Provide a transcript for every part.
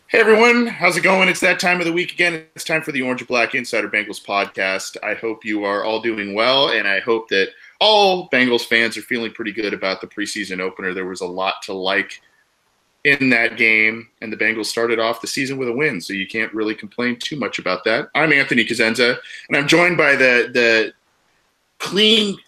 Hey everyone, how's it going? It's that time of the week again. It's time for the Orange and Black Insider Bengals podcast. I hope you are all doing well, and I hope that all Bengals fans are feeling pretty good about the preseason opener. There was a lot to like in that game, and the Bengals started off the season with a win, so you can't really complain too much about that. I'm Anthony Cosenza, and I'm joined by the clean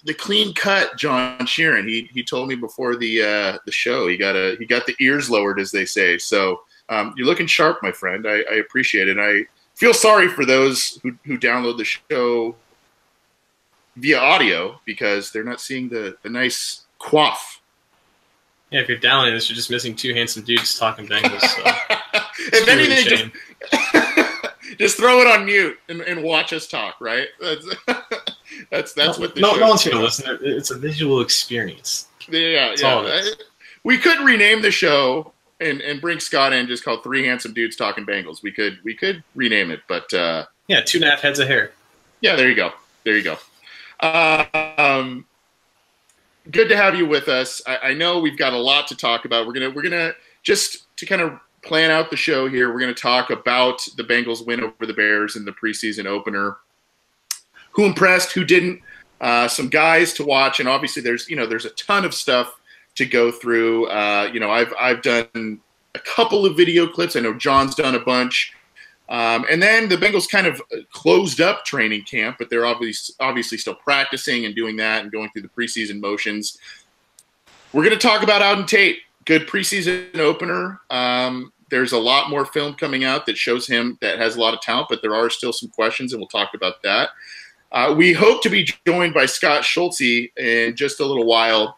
cut John Sheeran. He told me before the show he got the ears lowered, as they say. So. You're looking sharp, my friend. I appreciate it. I feel sorry for those who download the show via audio because they're not seeing the nice quaff. Yeah, if you're downloading this, you're just missing two handsome dudes talking Bengals. So if anything, just throw it on mute and watch us talk, right? That's what the no show one's going to listen. It's a visual experience. Yeah. All it is. We could rename the show and bring Scott in, just called Three Handsome Dudes Talking Bengals. We could rename it, but yeah, 2.5 heads of hair. Yeah, there you go. Good to have you with us. I know we've got a lot to talk about. We're gonna just to kind of plan out the show here. We're gonna talk about the Bengals win over the Bears in the preseason opener. Who impressed? Who didn't? Some guys to watch, and obviously there's a ton of stuff to go through. I've done a couple of video clips. I know John's done a bunch. And then the Bengals kind of closed up training camp, but they're obviously still practicing and doing that and going through the preseason motions. We're going to talk about Auden Tate. Good preseason opener. There's a lot more film coming out that shows him that has a lot of talent, but there are still some questions, and we'll talk about that. We hope to be joined by Scott Schultze in just a little while.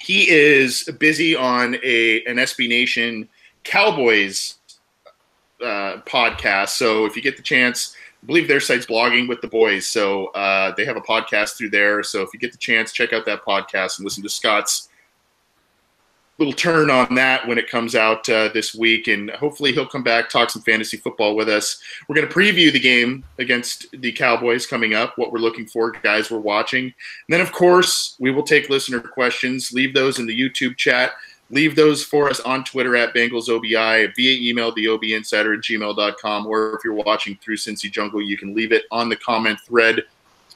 He is busy on an SB Nation Cowboys podcast. So if you get the chance, I believe their site's Blogging with the Boys. So they have a podcast through there. So if you get the chance, check out that podcast and listen to Scott's little turn on that when it comes out this week. And hopefully he'll come back, talk some fantasy football with us. We're going to preview the game against the Cowboys coming up, what we're looking for, guys we're watching. And then, of course, we will take listener questions. Leave those in the YouTube chat. Leave those for us on Twitter at BengalsOBI, via email, theobinsider@gmail.com, or if you're watching through Cincy Jungle, you can leave it on the comment thread.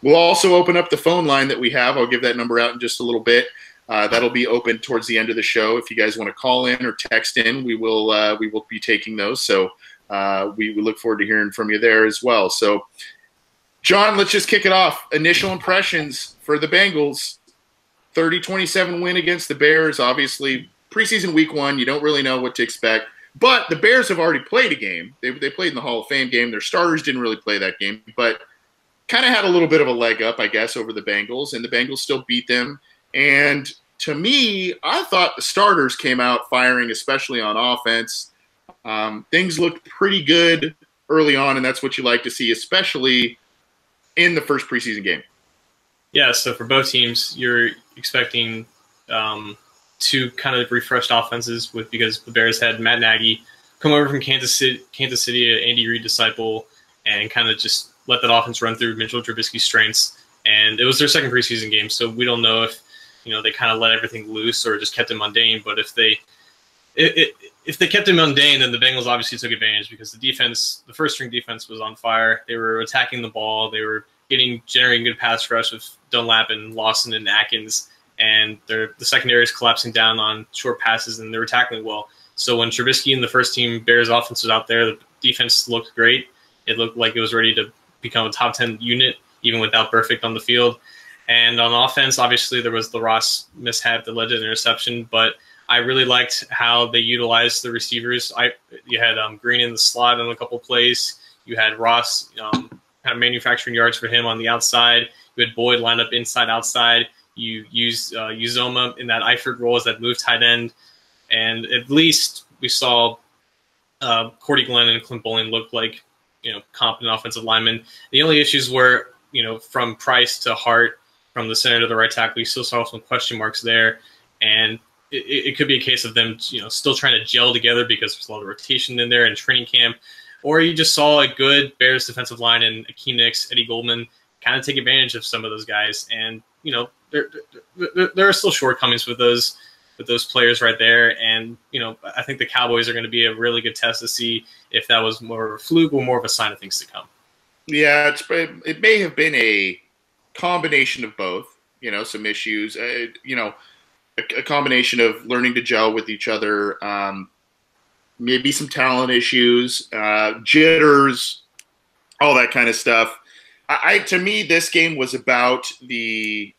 We'll also open up the phone line that we have. I'll give that number out in just a little bit. That'll be open towards the end of the show. If you guys want to call in or text in, we will be taking those. So we look forward to hearing from you there as well. So, John, let's just kick it off. Initial impressions for the Bengals. 30-27 win against the Bears. Obviously, preseason week 1, you don't really know what to expect. But the Bears have already played a game. They played in the Hall of Fame game. Their starters didn't really play that game, but kind of had a little bit of a leg up, I guess, over the Bengals. And the Bengals still beat them. And to me, I thought the starters came out firing, especially on offense. Things looked pretty good early on, and that's what you like to see, especially in the first preseason game. Yeah, so for both teams, you're expecting two kind of refreshed offenses because the Bears had Matt Nagy come over from Kansas City, an Andy Reid disciple, and kind of just let that offense run through Mitchell Trubisky's strengths. And it was their second preseason game, so we don't know if they kind of let everything loose or just kept it mundane. But if they kept it mundane, then the Bengals obviously took advantage because the first string defense was on fire. They were attacking the ball. They were generating good pass rush with Dunlap and Lawson and Atkins, and the secondary is collapsing down on short passes, and they were tackling well. So when Trubisky and the first team Bears offense was out there, the defense looked great. It looked like it was ready to become a top 10 unit, even without Perfect on the field. And on offense, obviously, there was the Ross mishap that led to an interception, but I really liked how they utilized the receivers. You had Green in the slot on a couple plays. You had Ross kind of manufacturing yards for him on the outside. You had Boyd lined up inside, outside. You used Uzoma in that Eifert role as that move tight end. And at least we saw Cordy Glenn and Clint Bowling look like competent offensive linemen. The only issues were from Price to Hart, from the center to the right tackle, you still saw some question marks there. And it could be a case of them, still trying to gel together because there's a lot of rotation in there in training camp. Or you just saw a good Bears defensive line and Akeem Nicks, Eddie Goldman kind of take advantage of some of those guys. And, there are still shortcomings with those with those players right there. And, I think the Cowboys are going to be a really good test to see if that was more of a fluke or more of a sign of things to come. Yeah, it may have been a combination of both, some issues, a combination of learning to gel with each other, maybe some talent issues, jitters, all that kind of stuff. To me, this game was about the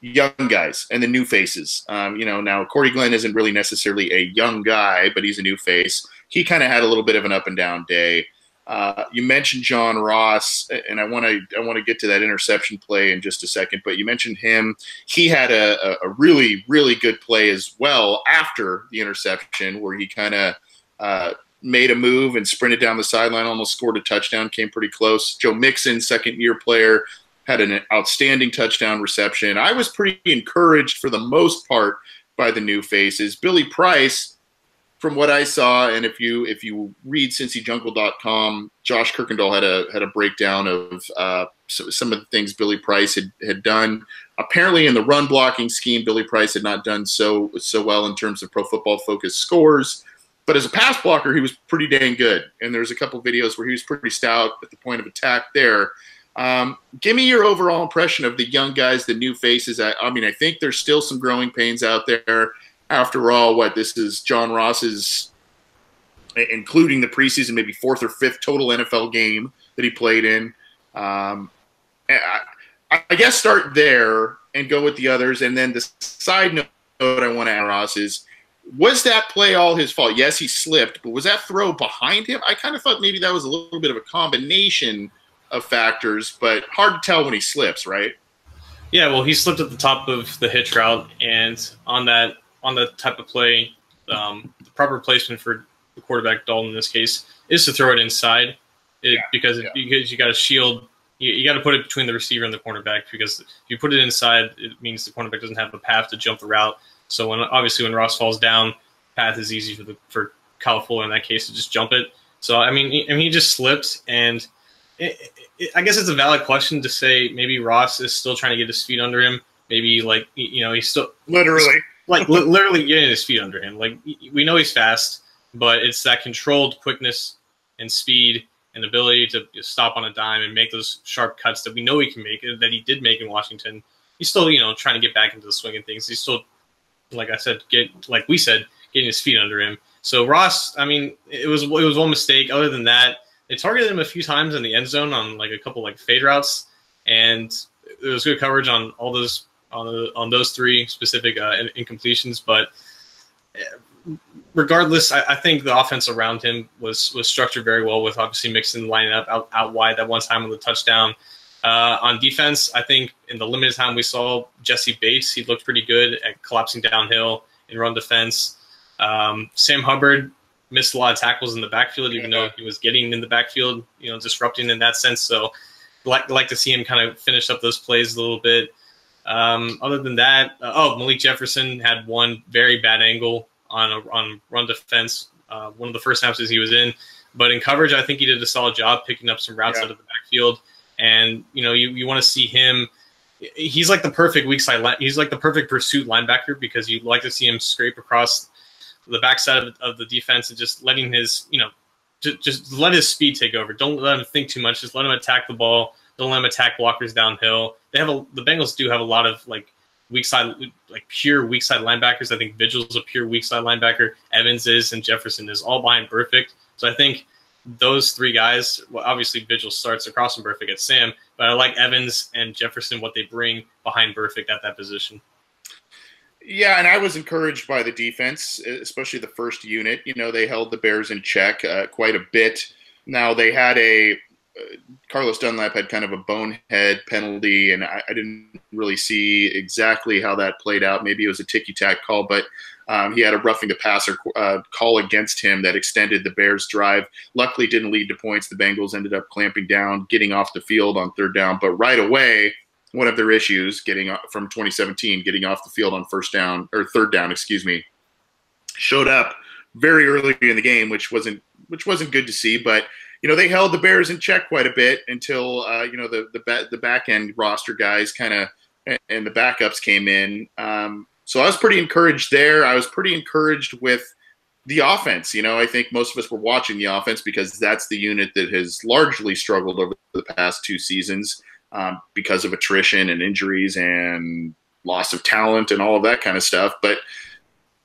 young guys and the new faces. Now Corey Glenn isn't really necessarily a young guy, but he's a new face. He kind of had a little bit of an up and down day. You mentioned John Ross, and I want to get to that interception play in just a second. But you mentioned him. He had a really, really good play as well after the interception, where he kind of made a move and sprinted down the sideline, almost scored a touchdown, came pretty close. Joe Mixon, second-year player, had an outstanding touchdown reception. I was pretty encouraged for the most part by the new faces. Billy Price, from what I saw, and if you read CincyJungle.com, Josh Kirkendall had a breakdown of some of the things Billy Price had done. Apparently, in the run blocking scheme, Billy Price had not done so well in terms of Pro Football Focus scores. But as a pass blocker, he was pretty dang good. And there's a couple of videos where he was pretty stout at the point of attack there. Give me your overall impression of the young guys, the new faces. I mean, I think there's still some growing pains out there. After all, this is John Ross's, including the preseason, maybe fourth or fifth total NFL game that he played in. I guess start there and go with the others. And then the side note I want to add, Ross, is, was that play all his fault? Yes, he slipped, but was that throw behind him? I kind of thought maybe that was a little bit of a combination of factors, but hard to tell when he slips, right? Yeah, well, he slipped at the top of the hitch route, and on that type of play, the proper placement for the quarterback, Dalton in this case, is to throw it inside, because you got to shield. You got to put it between the receiver and the cornerback, because if you put it inside, it means the cornerback doesn't have a path to jump the route. So when Ross falls down, path is easy for Kyle Fuller in that case to just jump it. So I mean, he just slipped, and I guess it's a valid question to say maybe Ross is still trying to get his feet under him. Maybe he's still literally getting his feet under him. Like, we know he's fast, but it's that controlled quickness and speed and ability to stop on a dime and make those sharp cuts that we know he can make, that he did make in Washington. He's still trying to get back into the swing of things. He's still, like I said, getting his feet under him. So Ross, I mean, it was one mistake. Other than that, they targeted him a few times in the end zone on a couple fade routes, and it was good coverage on all those on those three specific incompletions. But regardless, I think the offense around him was structured very well, with obviously Mixon lining up out wide that one time on the touchdown. On defense, I think in the limited time we saw Jesse Bates, he looked pretty good at collapsing downhill in run defense. Sam Hubbard missed a lot of tackles in the backfield, even though he was getting in the backfield, disrupting in that sense. So like to see him kind of finish up those plays a little bit. Other than that, Malik Jefferson had one very bad angle on run defense, one of the first snaps he was in. But in coverage, I think he did a solid job picking up some routes out of the backfield. And, you want to see him. He's like the perfect weak side. He's like the perfect pursuit linebacker, because you like to see him scrape across the backside of the defense and just letting his, just let his speed take over. Don't let him think too much. Just let him attack the ball. Don't let him attack blockers downhill. The Bengals do have a lot of weak side, pure weak side linebackers. I think Vigil's a pure weak side linebacker. Evans is, and Jefferson is, all behind Perfect. So I think those three guys, well, obviously Vigil starts across from Perfect at Sam, but I like Evans and Jefferson, what they bring behind Perfect at that position. Yeah, and I was encouraged by the defense, especially the first unit. They held the Bears in check quite a bit. Now, they had Carlos Dunlap had kind of a bonehead penalty, and I didn't really see exactly how that played out. Maybe it was a ticky-tack call, but he had a roughing the passer call against him that extended the Bears' drive. Luckily, didn't lead to points. The Bengals ended up clamping down, getting off the field on third down. But right away, one of their issues from 2017, getting off the field on third down, showed up very early in the game, which wasn't good to see. But they held the Bears in check quite a bit until the back end roster guys kind of and the backups came in. So I was pretty encouraged there. I was pretty encouraged with the offense. I think most of us were watching the offense because that's the unit that has largely struggled over the past 2 seasons because of attrition and injuries and loss of talent and all of that kind of stuff. But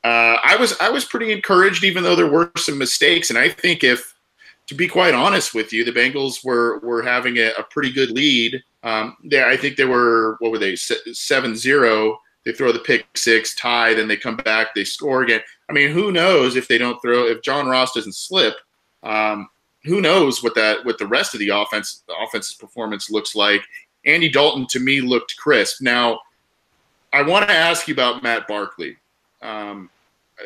I was pretty encouraged, even though there were some mistakes. And I think to be quite honest with you, the Bengals were having a pretty good lead. I think they were, what were they, 7-0. They throw the pick 6, tie, then they come back, they score again. I mean, who knows if if John Ross doesn't slip, who knows what the rest of the offense's performance looks like. Andy Dalton, to me, looked crisp. Now, I want to ask you about Matt Barkley.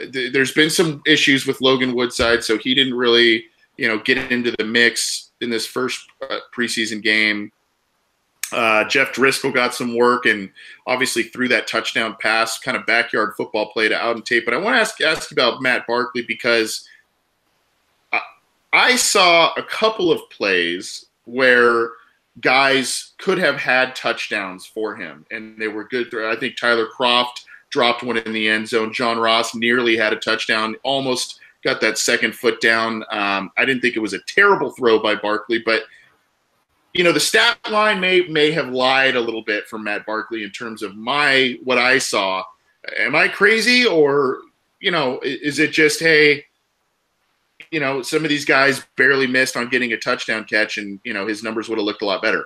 There's been some issues with Logan Woodside, so he didn't really, get into the mix in this first preseason game. Jeff Driscoll got some work and obviously threw that touchdown pass, kind of backyard football play to Auden Tate. But I want to ask you about Matt Barkley because I saw a couple of plays where guys could have had touchdowns for him, and they were good. I think Tyler Kroft dropped one in the end zone. John Ross nearly had a touchdown, almost got that second foot down. I didn't think it was a terrible throw by Barkley, but the stat line may have lied a little bit for Matt Barkley in terms of what I saw. Am I crazy, or is it just, hey, some of these guys barely missed on getting a touchdown catch, and his numbers would have looked a lot better?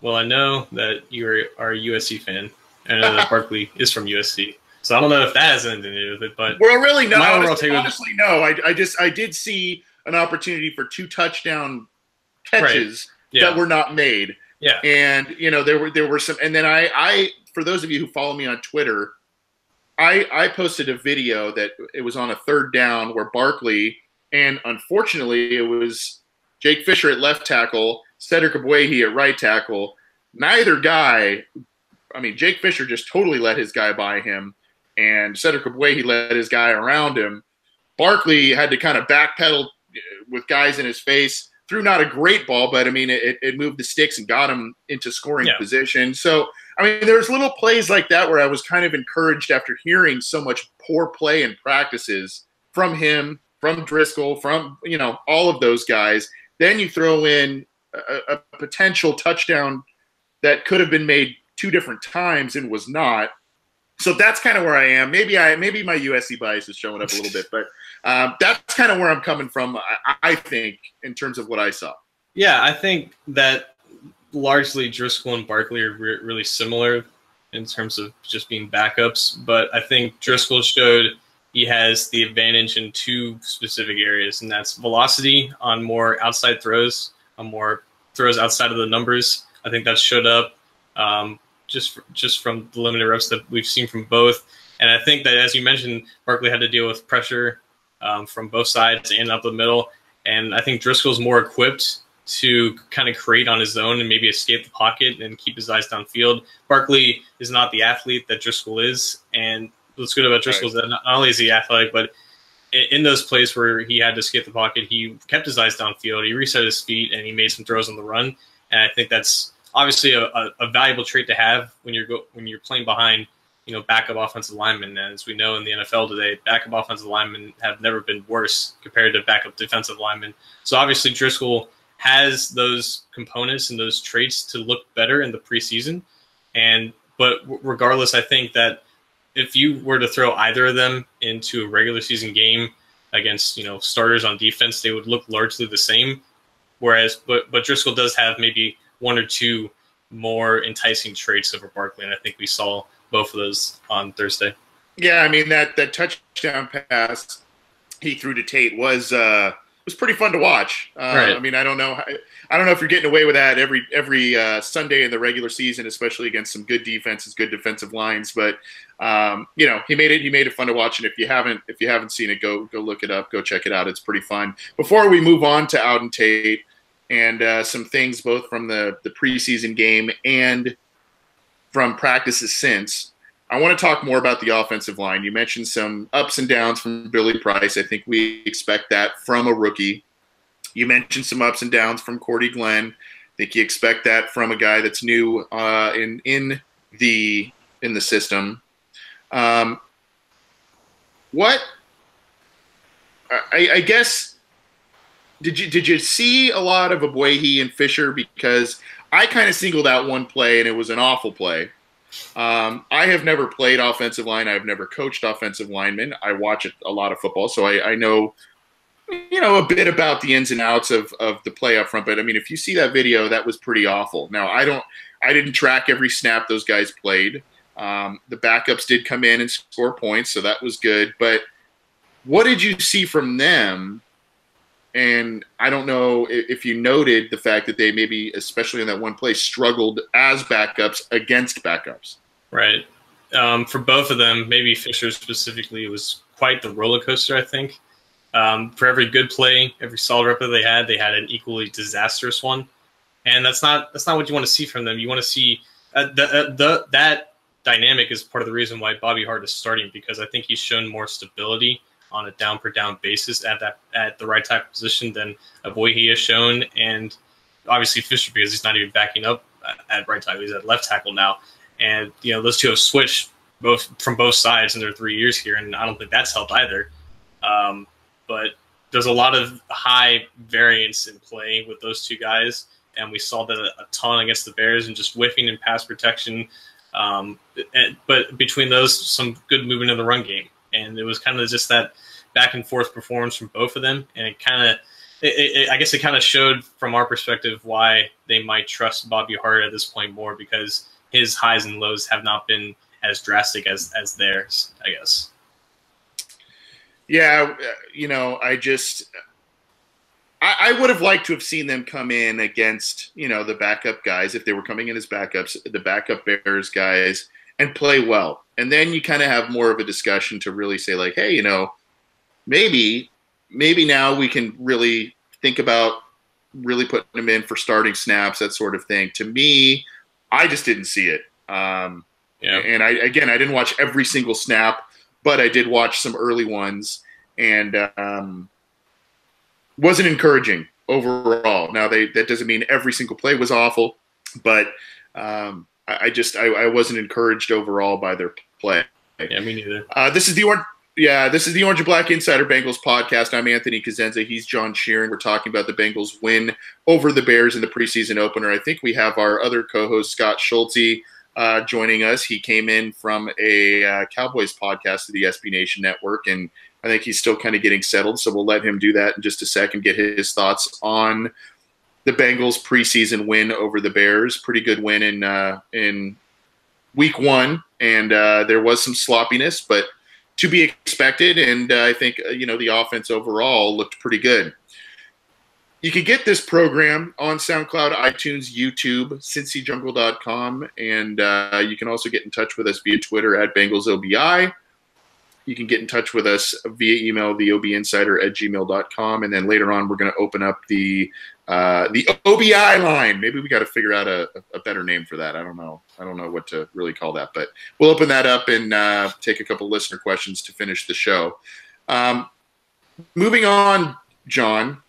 Well, I know that you are a USC fan, and I know that Barkley is from USC, so I don't know if that has anything to do with it. But well, really, no. Honestly, no. I did see an opportunity for 2 touchdown catches that were not made. Yeah. And there were some, and then I for those of you who follow me on Twitter, I posted a video that it was on a 3rd down where Barkley, and unfortunately it was Jake Fisher at left tackle, Cedric Ogbuehi at right tackle. Neither guy, Jake Fisher just totally let his guy by him, and Cedric Ogbuehi let his guy around him. Barkley had to kind of backpedal with guys in his face. Threw not a great ball, but it moved the sticks and got him into scoring position. So, there's little plays like that where I was kind of encouraged after hearing so much poor play in practices from him, from Driscoll, from, all of those guys. Then you throw in a potential touchdown that could have been made 2 different times and was not. So that's kind of where I am. Maybe my USC bias is showing up a little bit, but that's kind of where I'm coming from, I think, in terms of what I saw. Yeah, I think that largely Driscoll and Barkley are really similar in terms of just being backups. But I think Driscoll showed he has the advantage in 2 specific areas, and that's velocity on more outside throws, on more throws outside of the numbers. I think that showed up just from the limited reps that we've seen from both. And I think that, as you mentioned, Barkley had to deal with pressure from both sides and up the middle. And I think Driscoll's more equipped to kind of create on his own and maybe escape the pocket and keep his eyes downfield. Barkley is not the athlete that Driscoll is. And what's good about Driscoll is that not only is he athletic, but in those plays where he had to escape the pocket, he kept his eyes downfield, he reset his feet, and he made some throws on the run. And I think that's obviously a valuable trait to have when you're playing behind backup offensive linemen. And as we know in the NFL today, backup offensive linemen have never been worse compared to backup defensive linemen. So obviously Driscoll has those components and those traits to look better in the preseason. But regardless, I think that if you were to throw either of them into a regular season game against starters on defense, they would look largely the same. But Driscoll does have maybe 1 or 2 more enticing traits over Barkley, and I think we saw both of those on Thursday. Yeah, that touchdown pass he threw to Tate was pretty fun to watch. Right. I don't know if you're getting away with that every Sunday in the regular season, especially against some good defenses, good defensive lines. But he made it fun to watch. And if you haven't seen it, go look it up, go check it out. It's pretty fun. Before we move on to Auden Tate and some things both from the preseason game and from practices since, I want to talk more about the offensive line. You mentioned some ups and downs from Billy Price. I think we expect that from a rookie. You mentioned some ups and downs from Cordy Glenn. I think you expect that from a guy that's new in the system. What I guess did you see a lot of Aboihi and Fisher? Because I kind of singled out one play and it was an awful play. I have never played offensive line. I've never coached offensive linemen. I watch a lot of football, so I know a bit about the ins and outs of the play up front. But I mean, if you see that video, that was pretty awful. Now I didn't track every snap those guys played. The backups did come in and score points, so that was good. But what did you see from them? And I don't know if you noted the fact that they maybe, especially in that one play, struggled as backups against backups. Right. For both of them, maybe Fisher specifically, it was quite the roller coaster, I think. For every good play, every solid rep that they had an equally disastrous one. And that's not what you want to see from them. You want to see that dynamic is part of the reason why Bobby Hart is starting, because I think he's shown more stability on a down per down basis at the right tackle position than Aboihi has shown, and obviously Fisher, because he's not even backing up at right tackle, he's at left tackle now, and those two have switched from both sides in their 3 years here, and I don't think that's helped either. But there's a lot of high variance in play with those two guys, and we saw that a ton against the Bears and just whiffing in pass protection. But between those, some good movement in the run game. And it was kind of just that back and forth performance from both of them. And I guess it kind of showed from our perspective why they might trust Bobby Hart at this point more, because his highs and lows have not been as drastic as theirs, I guess. Yeah. I would have liked to have seen them come in against, the backup guys, if they were coming in as backups, the backup Bears guys, and play well. And then you kind of have more of a discussion to really say, like, hey, maybe now we can really think about really putting them in for starting snaps, that sort of thing. To me, I just didn't see it. And I didn't watch every single snap, but I did watch some early ones, and wasn't encouraging overall. Now, that doesn't mean every single play was awful, but I wasn't encouraged overall by their play. Yeah, me neither. This is the Orange and Black Insider Bengals podcast. I'm Anthony Cosenza. He's John Sheeran. We're talking about the Bengals win over the Bears in the preseason opener. I think we have our other co-host, Scott Schulte, joining us. He came in from a Cowboys podcast to the SB Nation Network, and I think he's still kind of getting settled, so we'll let him do that in just a second, get his thoughts on the Bengals preseason win over the Bears. Pretty good win in week one, and there was some sloppiness, but to be expected, and I think the offense overall looked pretty good. You can get this program on SoundCloud, iTunes, YouTube, cincyjungle.com, and you can also get in touch with us via Twitter at BengalsOBI. You can get in touch with us via email, theobinsider@gmail.com, and then later on we're going to open up the OBI line. Maybe we got to figure out a better name for that. I don't know what to really call that, but we'll open that up and take a couple listener questions to finish the show. Moving on, John,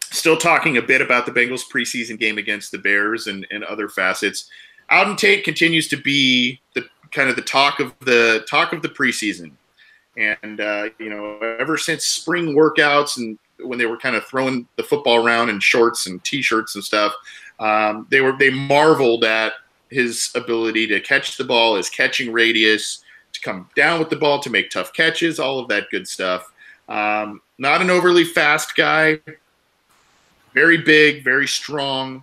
still talking a bit about the Bengals preseason game against the Bears and other facets. Auden Tate continues to be the talk of the preseason. And, ever since spring workouts and when they were kind of throwing the football around in shorts and T-shirts and stuff, they marveled at his ability to catch the ball, his catching radius, to come down with the ball, to make tough catches, all of that good stuff. Not an overly fast guy, very big, very strong.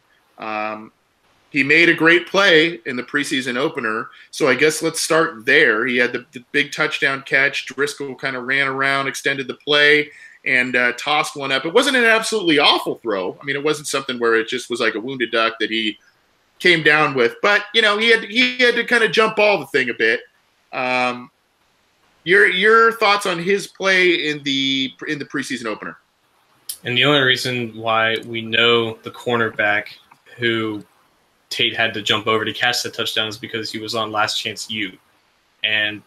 He made a great play in the preseason opener, so I guess let's start there. He had the big touchdown catch. Driscoll kind of ran around, extended the play, and tossed one up. It wasn't an absolutely awful throw. I mean, it wasn't something where it just was like a wounded duck that he came down with. But, he had to kind of jump ball the thing a bit. Your thoughts on his play in the preseason opener? And the only reason why we know the cornerback who Tate had to jump over to catch the touchdown is because he was on Last Chance U. And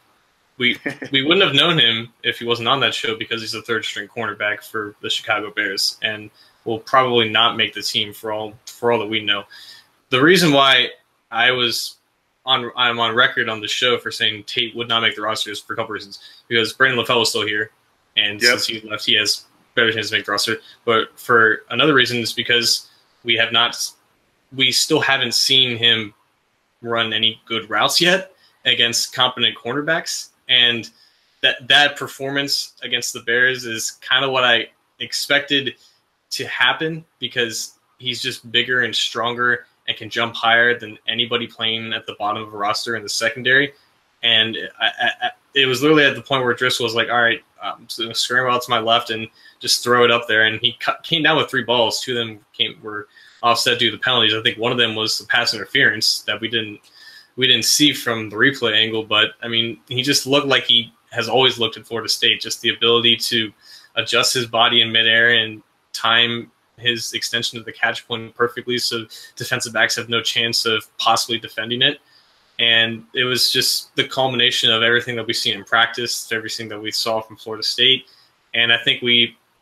we wouldn't have known him if he wasn't on that show, because he's a third-string cornerback for the Chicago Bears. And will probably not make the team for all that we know. The reason why I'm on record on the show for saying Tate would not make the roster is for a couple reasons. Because Brandon LaFell is still here, and since he left, he has better chance to make the roster. But for another reason, is because we still haven't seen him run any good routes yet against competent cornerbacks, and that performance against the Bears is kind of what I expected to happen, because he's just bigger and stronger and can jump higher than anybody playing at the bottom of a roster in the secondary. And it was literally at the point where Driscoll was like, all right, I'm just going to scramble out to my left and just throw it up there. And he came down with 3 balls. 2 of them were offset due to the penalties. I think one of them was the pass interference that we didn't see from the replay angle. But, I mean, he just looked like he has always looked at Florida State, just the ability to adjust his body in midair and time his extension of the catch point perfectly so defensive backs have no chance of possibly defending it. And it was just the culmination of everything that we've seen in practice, everything that we saw from Florida State. And I think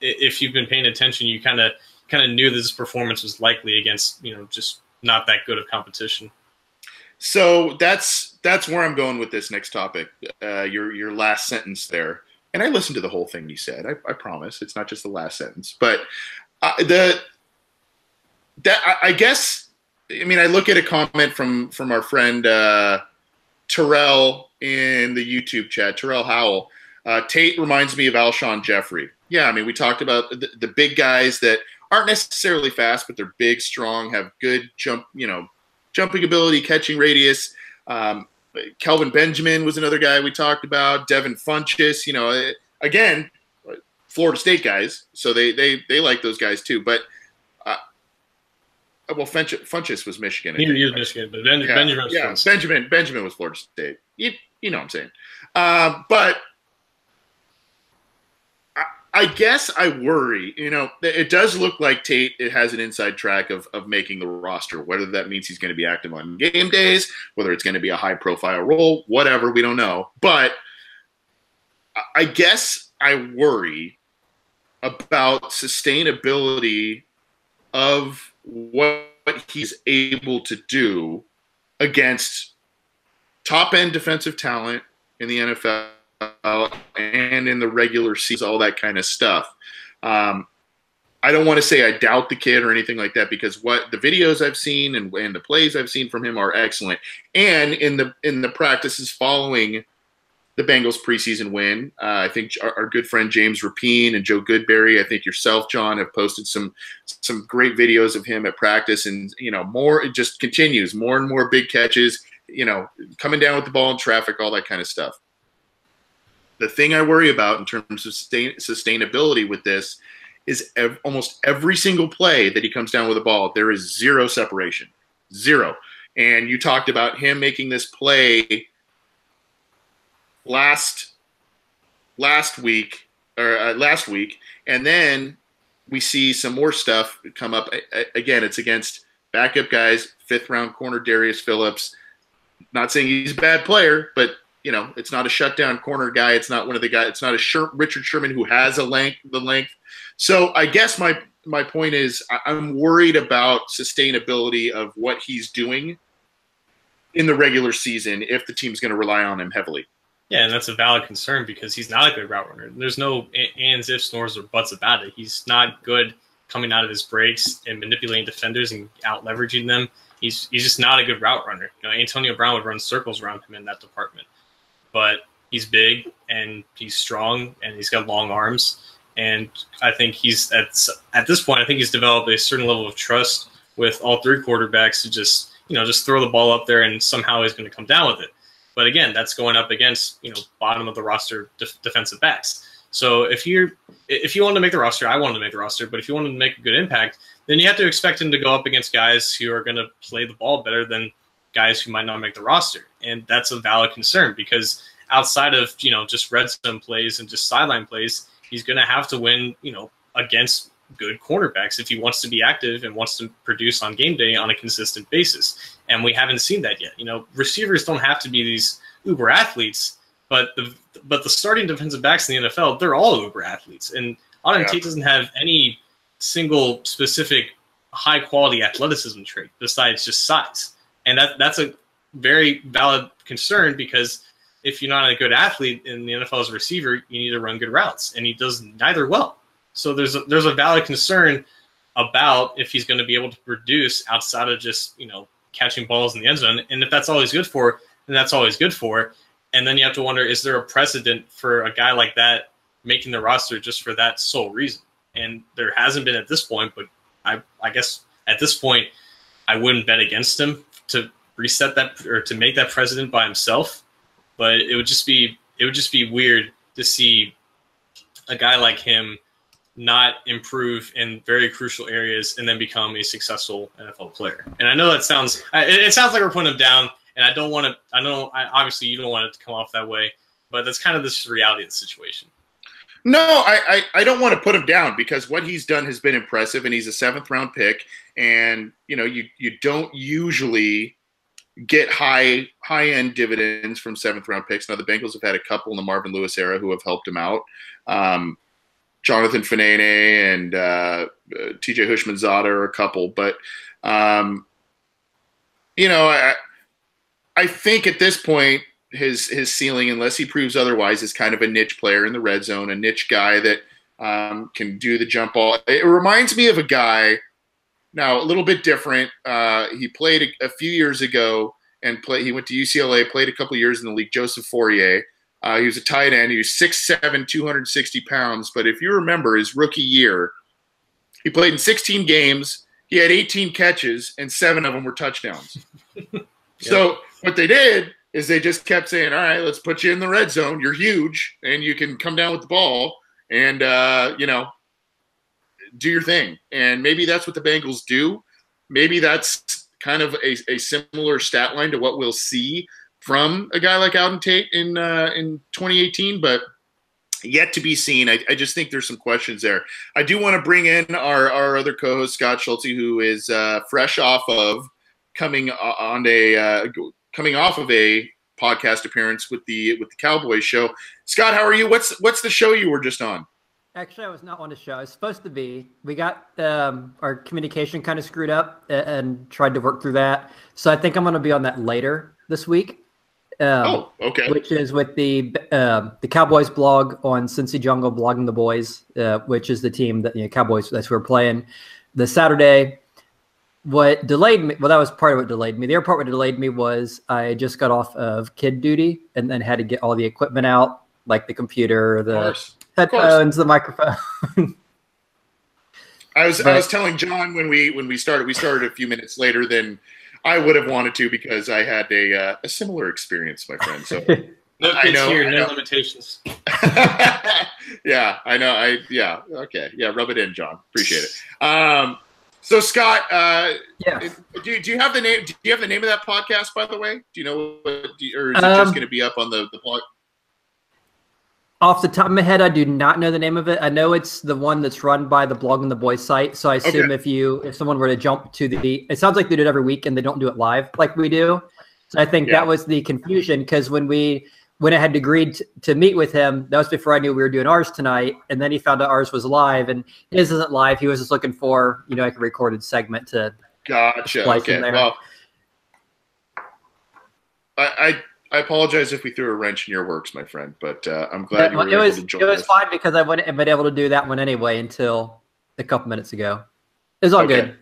if you've been paying attention, you kind of knew that this performance was likely against, just not that good of competition. So that's where I'm going with this next topic. Your last sentence there. And I listened to the whole thing you said. I promise it's not just the last sentence, but I guess, I mean, I look at a comment from our friend Terrell in the YouTube chat, Terrell Howell. Tate reminds me of Alshon Jeffrey. Yeah, I mean, we talked about the big guys that aren't necessarily fast, but they're big, strong, have good jumping ability, catching radius. Kelvin Benjamin was another guy we talked about. Devin Funchess, again, Florida State guys, so they like those guys too. But Funchess was Michigan. He was Michigan, but Benjamin was Benjamin was Florida State. You know what I'm saying. But I guess I worry. It does look like Tate has an inside track of making the roster. Whether that means he's going to be active on game days, whether it's going to be a high-profile role, whatever, we don't know. But I guess I worry about sustainability of what he's able to do against top-end defensive talent in the NFL and in the regular season, all that kind of stuff. I don't want to say I doubt the kid or anything like that, because what the videos I've seen and the plays I've seen from him are excellent. And in the practices following the Bengals preseason win, I think our good friend James Rapine and Joe Goodberry, I think yourself, John, have posted some great videos of him at practice, and more, it just continues, more and more big catches, coming down with the ball in traffic, all that kind of stuff. The thing I worry about in terms of sustainability with this is almost every single play that he comes down with the ball, there is zero separation, zero. And you talked about him making this play last week, and then we see some more stuff come up. Again, it's against backup guys, 5th-round corner Darius Phillips. Not saying he's a bad player, but it's not a shutdown corner guy. It's not one of the guys. It's not a Richard Sherman who has the length. So I guess my point is I'm worried about sustainability of what he's doing in the regular season if the team's going to rely on him heavily. Yeah, and that's a valid concern, because he's not a good route runner. There's no ands, ifs, nors, or buts about it. He's not good coming out of his breaks and manipulating defenders and out-leveraging them. He's just not a good route runner. Antonio Brown would run circles around him in that department. But he's big and he's strong and he's got long arms. And I think he's at this point, I think he's developed a certain level of trust with all 3 quarterbacks to just throw the ball up there and somehow he's going to come down with it. But again, that's going up against, bottom of the roster defensive backs. So if you want to make the roster, I wanted to make the roster, but if you wanted to make a good impact, then you have to expect him to go up against guys who are going to play the ball better than guys who might not make the roster. And that's a valid concern, because outside of, just red zone plays and just sideline plays, he's going to have to win, against good cornerbacks if he wants to be active and wants to produce on game day on a consistent basis. And we haven't seen that yet. Receivers don't have to be these uber athletes, but the starting defensive backs in the NFL, they're all uber athletes. And Auden Tate doesn't have any single specific high quality athleticism trait besides just size. And that's a very valid concern, because if you're not a good athlete in the NFL as a receiver, you need to run good routes, and he does neither well. So there's a valid concern about if he's going to be able to produce outside of just, catching balls in the end zone. And if that's all he's good for, then that's all he's good for. And then you have to wonder, is there a precedent for a guy like that making the roster just for that sole reason? And there hasn't been at this point, but I guess at this point, I wouldn't bet against him to reset that or to make that precedent by himself. But it would just be weird to see a guy like him not improve in very crucial areas and then become a successful NFL player. And I know that sounds like we're putting him down, and I don't want to. Obviously you don't want it to come off that way, but that's kind of the reality of the situation. No, I don't want to put him down, because what he's done has been impressive, and he's a 7th-round pick, and you don't usually get high-end dividends from 7th-round picks. Now the Bengals have had a couple in the Marvin Lewis era who have helped him out. Jonathan Fanene and TJ Hushmanzada are a couple, but I think at this point his ceiling, unless he proves otherwise, is kind of a niche player in the red zone, a niche guy that can do the jump ball. It reminds me of a guy, now a little bit different. He played a few years ago and he went to UCLA, played a couple years in the league, Joseph Fourier. He was a tight end. He was 6'7", 260 pounds. But if you remember his rookie year, he played in 16 games. He had 18 catches, and 7 of them were touchdowns. Yep. So what they did is they just kept saying, all right, let's put you in the red zone. You're huge, and you can come down with the ball and, do your thing. And maybe that's what the Bengals do. Maybe that's kind of a similar stat line to what we'll see from a guy like Auden Tate in 2018, but yet to be seen. I just think there's some questions there. I do want to bring in our other co-host, Scott Schulte, who is fresh off of coming off of a podcast appearance with the Cowboys show. Scott, how are you? What's the show you were just on? Actually, I was not on the show. I was supposed to be. We got our communication kind of screwed up and tried to work through that. So I think I'm going to be on that later this week. Okay. Which is with the Cowboys blog on Cincy Jungle, Blogging the Boys, which is the team that Cowboys, that's who we're playing. The Saturday, what delayed me, well, that was part of what delayed me. The other part what delayed me was I just got off of kid duty and then had to get all the equipment out, like the computer, the headphones, the microphone. I was telling John when we started a few minutes later than I would have wanted to, because I had a similar experience, my friend. So no kids here, no limitations. Yeah, I know. Yeah, okay. Yeah, rub it in, John. Appreciate it. So Scott, do you have the name? Do you have the name of that podcast, by the way? Do you know, or is it just going to be up on the blog? Off the top of my head, I do not know the name of it. I know it's the one that's run by the Blog and the Boys site. So I assume if someone were to jump to it sounds like they do it every week and they don't do it live like we do. So I think that was the confusion, because when I had agreed to meet with him, that was before I knew we were doing ours tonight. And then he found out ours was live, and his isn't live. He was just looking for, like a recorded segment to splice in there. Well, I apologize if we threw a wrench in your works, my friend, but I'm glad you were able to join us. It was fine, because I wouldn't have been able to do that one anyway until a couple minutes ago. It was all good.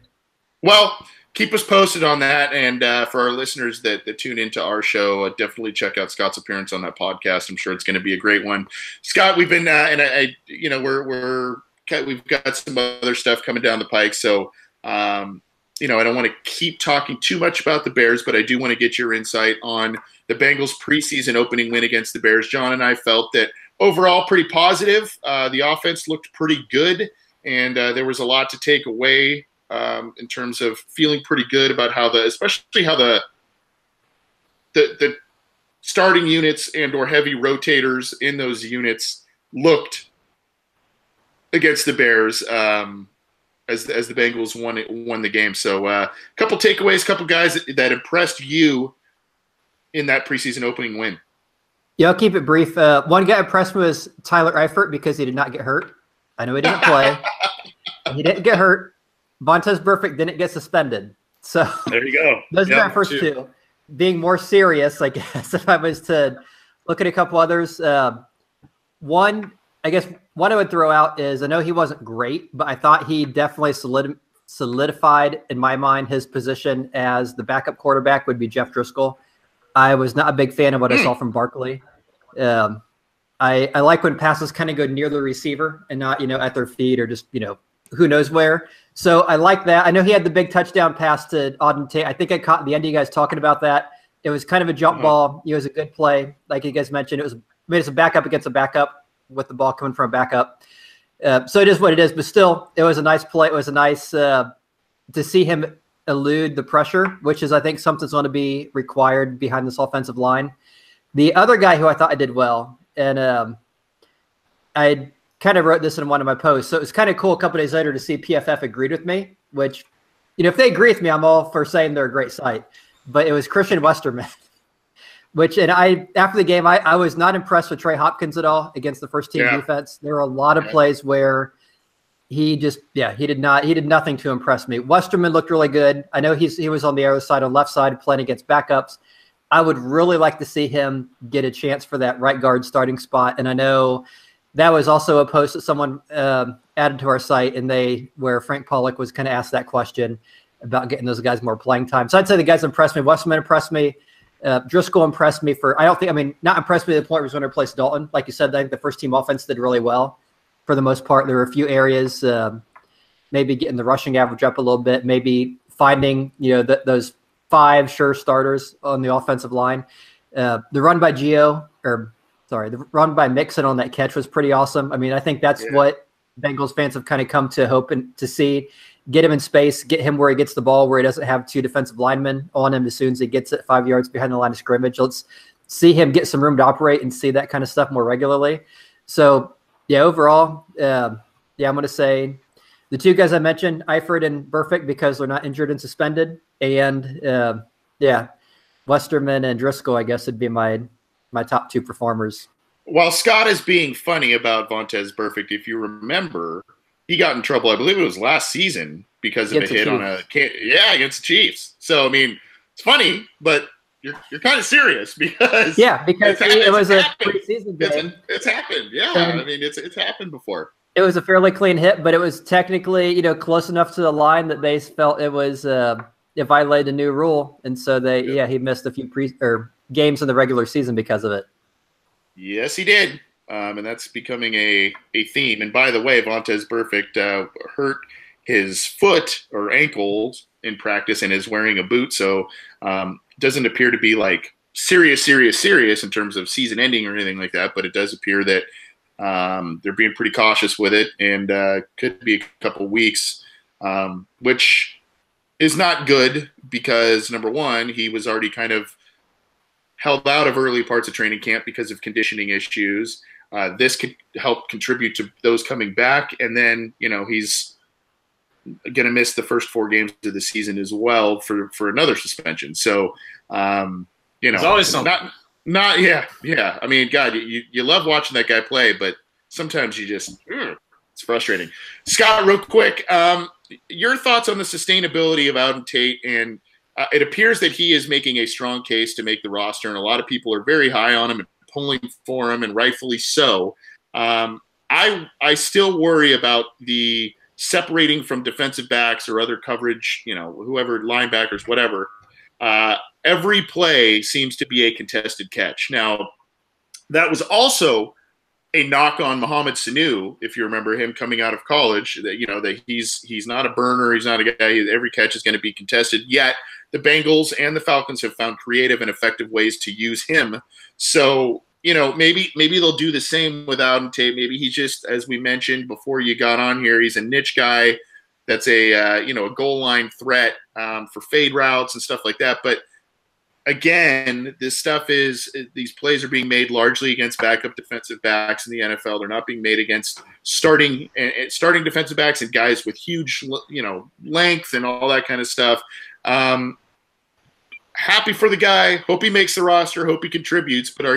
Well, keep us posted on that, and for our listeners that tune into our show, definitely check out Scott's appearance on that podcast. I'm sure it's going to be a great one. Scott, we've been we've got some other stuff coming down the pike, so I don't want to keep talking too much about the Bears, but I do want to get your insight on the Bengals' preseason opening win against the Bears. John and I felt that overall pretty positive. The offense looked pretty good, and there was a lot to take away in terms of feeling pretty good about especially how the starting units and or heavy rotators in those units looked against the Bears as the Bengals won the game. So a couple takeaways, couple guys that impressed you in that preseason opening win. Yeah, I'll keep it brief. One guy impressed me was Tyler Eifert, because he did not get hurt. I know he didn't play. He didn't get hurt. Vontaze Burfict didn't get suspended. So there you go. Those are my first two. Being more serious, I guess, if I was to look at a couple others. One I would throw out is, I know he wasn't great, but I thought he definitely solidified, in my mind, his position as the backup quarterback would be Jeff Driscoll. I was not a big fan of what I saw from Barkley. I like when passes kind of go near the receiver and not, at their feet or just, who knows where. So I like that. I know he had the big touchdown pass to Auden Tate. I think I caught the end of you guys talking about that. It was kind of a jump ball. It was a good play. Like you guys mentioned, it was made us a backup against a backup with the ball coming from a backup. So it is what it is, but still, it was a nice play. It was a nice to see him elude the pressure, which is, I think, something's going to be required behind this offensive line. The other guy who I thought I did well, and I kind of wrote this in one of my posts, so it was kind of cool a couple days later to see PFF agreed with me, which, if they agree with me, I'm all for saying they're a great site. But it was Christian Westerman, after the game, I was not impressed with Trey Hopkins at all against the first team defense. There were a lot of plays where he did nothing to impress me. Westerman looked really good. I know he was on the other side, on left side, playing against backups. I would really like to see him get a chance for that right guard starting spot. And I know that was also a post that someone added to our site, and where Frank Pollock was kind of asked that question about getting those guys more playing time. So I'd say the guys impressed me. Westerman impressed me. Driscoll impressed me not impressed me to the point where he's going to replace Dalton. Like you said, I think the first team offense did really well for the most part. There were a few areas, maybe getting the rushing average up a little bit, maybe finding, those 5 sure starters on the offensive line. The run by the run by Mixon on that catch was pretty awesome. I mean, I think that's what Bengals fans have kind of come to hope and to see. Get him in space, get him where he gets the ball, where he doesn't have 2 defensive linemen on him as soon as he gets it 5 yards behind the line of scrimmage. Let's see him get some room to operate and see that kind of stuff more regularly. So, overall, I'm going to say the 2 guys I mentioned, Eifert and Burfict, because they're not injured and suspended. And, Westerman and Driscoll, I guess, would be my top 2 performers. While Scott is being funny about Vontaze Burfict, if you remember, he got in trouble, I believe it was last season, because of a hit on against the Chiefs. So, I mean, it's funny, but you're kind of serious because it was a preseason game. It's happened. Yeah, I mean, it's happened before. It was a fairly clean hit, but it was technically, close enough to the line that they felt it was it violated a new rule, and so he missed a few games in the regular season because of it. Yes, he did. And that's becoming a theme. And by the way, Vontaze Burfict hurt his foot or ankles in practice and is wearing a boot. So doesn't appear to be like serious in terms of season ending or anything like that. But it does appear that they're being pretty cautious with it, and could be a couple weeks, which is not good because, number one, he was already kind of held out of early parts of training camp because of conditioning issues. This could help contribute to those coming back. And then, he's going to miss the first 4 games of the season as well for another suspension. So, there's always something. I mean, God, you love watching that guy play, but sometimes you just, it's frustrating. Scott, real quick, your thoughts on the sustainability of Auden Tate, and it appears that he is making a strong case to make the roster, and a lot of people are very high on him and pulling for him, and rightfully so. I still worry about the separating from defensive backs or other coverage, whoever, linebackers, whatever. Every play seems to be a contested catch. Now, that was also a knock on Mohamed Sanu, if you remember him coming out of college, that he's not a burner, he's not a guy, every catch is going to be contested, yet the Bengals and the Falcons have found creative and effective ways to use him. So, maybe they'll do the same with Auden Tate. Maybe he's just, as we mentioned before you got on here, he's a niche guy that's a goal line threat for fade routes and stuff like that. But again, these plays are being made largely against backup defensive backs in the NFL. They're not being made against starting defensive backs and guys with huge, length and all that kind of stuff. Happy for the guy. Hope he makes the roster. Hope he contributes. But I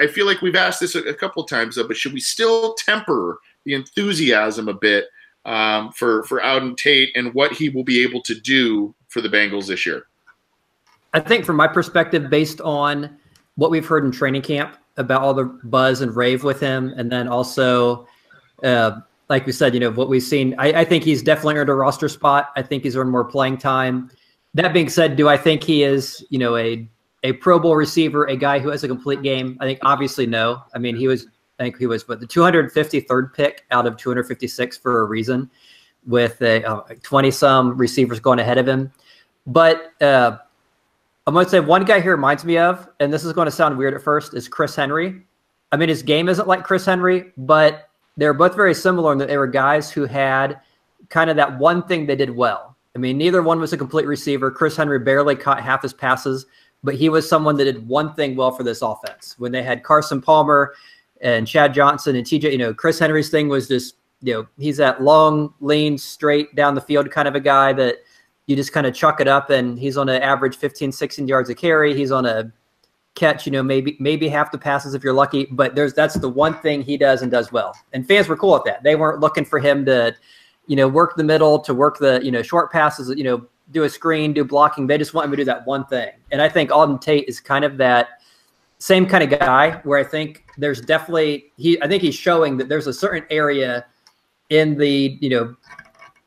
feel like we've asked this a couple of times, though, but should we still temper the enthusiasm a bit for Auden Tate and what he will be able to do for the Bengals this year? I think from my perspective, based on what we've heard in training camp about all the buzz and rave with him, and then also, like we said, what we've seen, I think he's definitely earned a roster spot. I think he's earned more playing time. That being said, do I think he is, a Pro Bowl receiver, a guy who has a complete game? I think obviously no. I mean, I think he was the 253rd pick out of 256 for a reason, with 20-some receivers going ahead of him. But I'm going to say one guy he reminds me of, and this is going to sound weird at first, is Chris Henry. I mean, his game isn't like Chris Henry, but they're both very similar in that they were guys who had kind of that one thing they did well. I mean, neither one was a complete receiver. Chris Henry barely caught half his passes, but he was someone that did one thing well for this offense. When they had Carson Palmer and Chad Johnson and TJ, Chris Henry's thing was just, he's that long, lean, straight down the field kind of a guy that you just kind of chuck it up, and he's on an average 15, 16 yards a carry. He's on a catch, maybe half the passes if you're lucky, but that's the one thing he does and does well. And fans were cool with that. They weren't looking for him to, work the middle, to work the, short passes, do a screen, do blocking. They just want him to do that one thing. And I think Auden Tate is kind of that same kind of guy where I think there's definitely, I think he's showing that there's a certain area in the,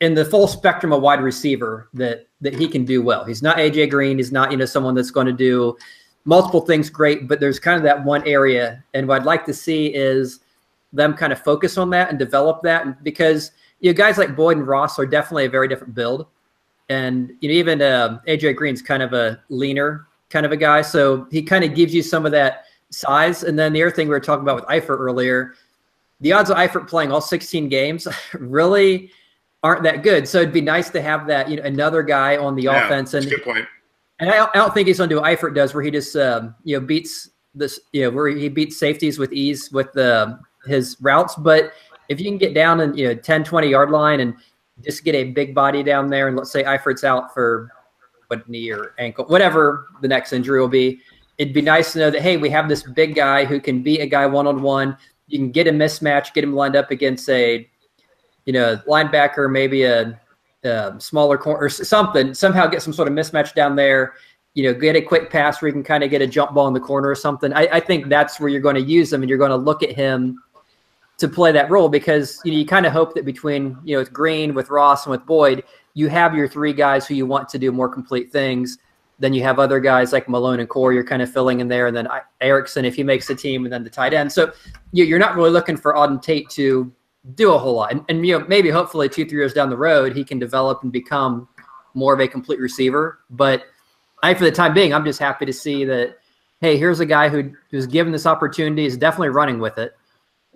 in the full spectrum of wide receiver that he can do well. He's not AJ Green. He's not, someone that's going to do multiple things great, but there's kind of that one area. And what I'd like to see is them kind of focus on that and develop that, because guys like Boyd and Ross are definitely a very different build. And even AJ Green's kind of a leaner kind of a guy. So he kind of gives you some of that size. And then the other thing we were talking about with Eifert earlier, the odds of Eifert playing all 16 games really aren't that good. So it'd be nice to have that, another guy on the offense. And good point. And I don't think he's going to do what Eifert does, where he just, beats this, where he beats safeties with ease with his routes. But if you can get down in, 10, 20 yard line and just get a big body down there, and let's say Eifert's out for knee or ankle, whatever the next injury will be, it'd be nice to know that, hey, we have this big guy who can beat a guy one-on-one. You can get a mismatch, get him lined up against a, linebacker, maybe a smaller corner or something, somehow get some sort of mismatch down there, get a quick pass where you can kind of get a jump ball in the corner or something. I think that's where you're going to use him, and you're going to look at him to play that role, because you kind of hope that between, with Green, with Ross, and with Boyd, you have your three guys who you want to do more complete things. Then you have other guys like Malone and Core you're kind of filling in there, and then Erickson if he makes the team, and then the tight end. So you're not really looking for Auden Tate to do a whole lot. And maybe hopefully 2-3 years down the road, he can develop and become more of a complete receiver. But for the time being, I'm just happy to see that, hey, here's a guy who's given this opportunity, is definitely running with it.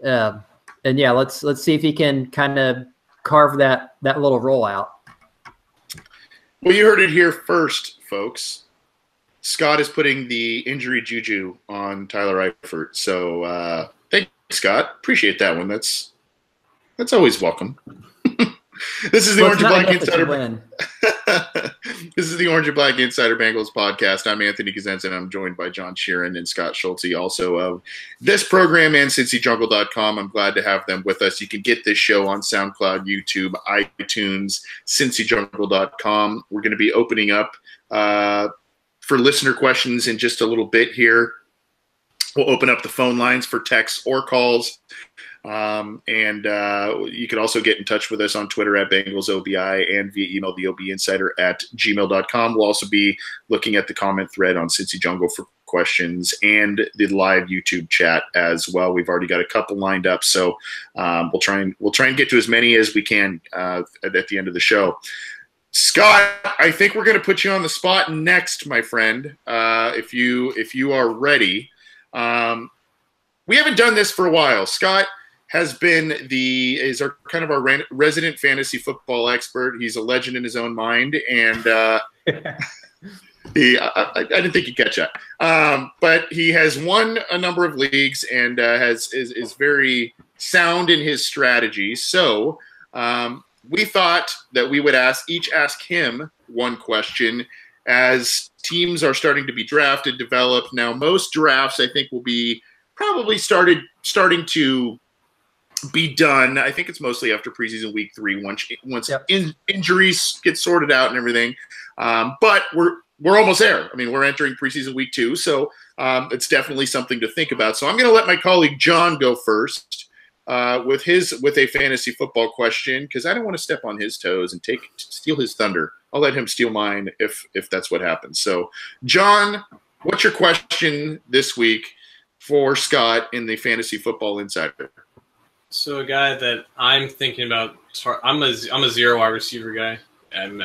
And yeah, let's see if he can kind of carve that little roll out. Well, you heard it here first, folks. Scott is putting the injury juju on Tyler Eifert. So thanks, Scott. Appreciate that one. That's always welcome. This is the Orange and Black Insider. This is the Orange and Black Insider Bengals podcast. I'm Anthony Kazenza, and I'm joined by John Sheeran and Scott Schultze, also of this program and CincyJungle.com. I'm glad to have them with us. You can get this show on SoundCloud, YouTube, iTunes, CincyJungle.com. We're going to be opening up for listener questions in just a little bit here. We'll open up the phone lines for texts or calls. And you can also get in touch with us on Twitter at BengalsOBI and via email, theobinsider@gmail.com. We'll also be looking at the comment thread on Cincy Jungle for questions and the live YouTube chat as well. We've already got a couple lined up, so we'll try and get to as many as we can at the end of the show. Scott, I think we're going to put you on the spot next, my friend. If you are ready, we haven't done this for a while. Scott has been our resident fantasy football expert. He's a legend in his own mind, and I didn't think you'd catch that. But he has won a number of leagues and is very sound in his strategy. So we thought that we would ask him one question as teams are starting to be drafted, developed. Now, most drafts I think will be probably starting to be done. I think it's mostly after preseason week 3 once Yep. injuries get sorted out and everything. But we're almost there. I mean, we're entering preseason week 2, so it's definitely something to think about. So I'm going to let my colleague John go first with a fantasy football question, because I don't want to step on his toes and steal his thunder. I'll let him steal mine if that's what happens. So, John, what's your question this week for Scott in the Fantasy Football Insider? So a guy that I'm thinking about, I'm a zero wide receiver guy. And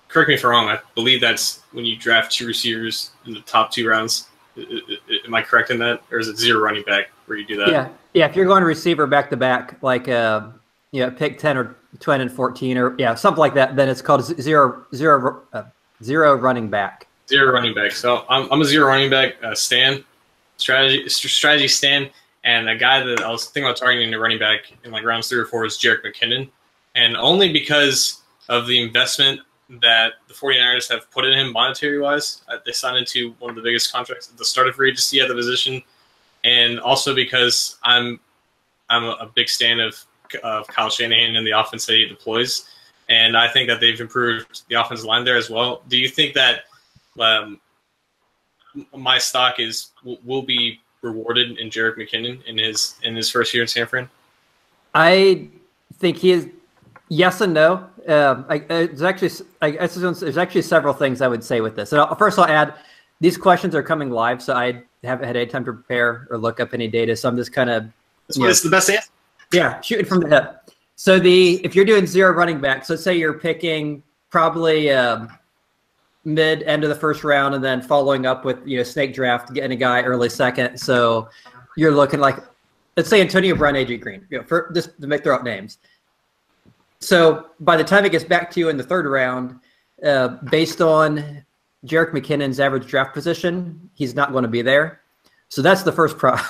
correct me if I'm wrong. I believe that's when you draft 2 receivers in the top 2 rounds. Am I correct in that, or is it 0 running back where you do that? Yeah. If you're going receiver back to back, like pick 10 or 20 and 14, or something like that, then it's called zero running back. 0 running back. So I'm a 0 running back strategy Stan. And a guy that I was thinking about targeting a running back in like rounds 3 or 4 is Jerick McKinnon. And only because of the investment that the 49ers have put in him monetary-wise. They signed into one of the biggest contracts at the start of free agency at the position. And also because I'm a big stan of Kyle Shanahan and the offense that he deploys. And I think that they've improved the offensive line there as well. Do you think that my stock will be rewarded in Jerick McKinnon in his first year in San Fran? I think he is. Yes and no. There's actually several things I would say with this. So first, I'll add these questions are coming live, so I haven't had any time to prepare or look up any data. So I'm just kind of. That's why it's the best answer. Yeah, shooting from the hip. So if you're doing 0 running backs, let's say you're picking probably end of the first round, and then following up with snake draft, getting a guy early second. So you're looking like, let's say Antonio Brown, AJ Green, for just to throw out names. So by the time it gets back to you in the 3rd round, based on Jerick McKinnon's average draft position, he's not going to be there. So that's the first problem.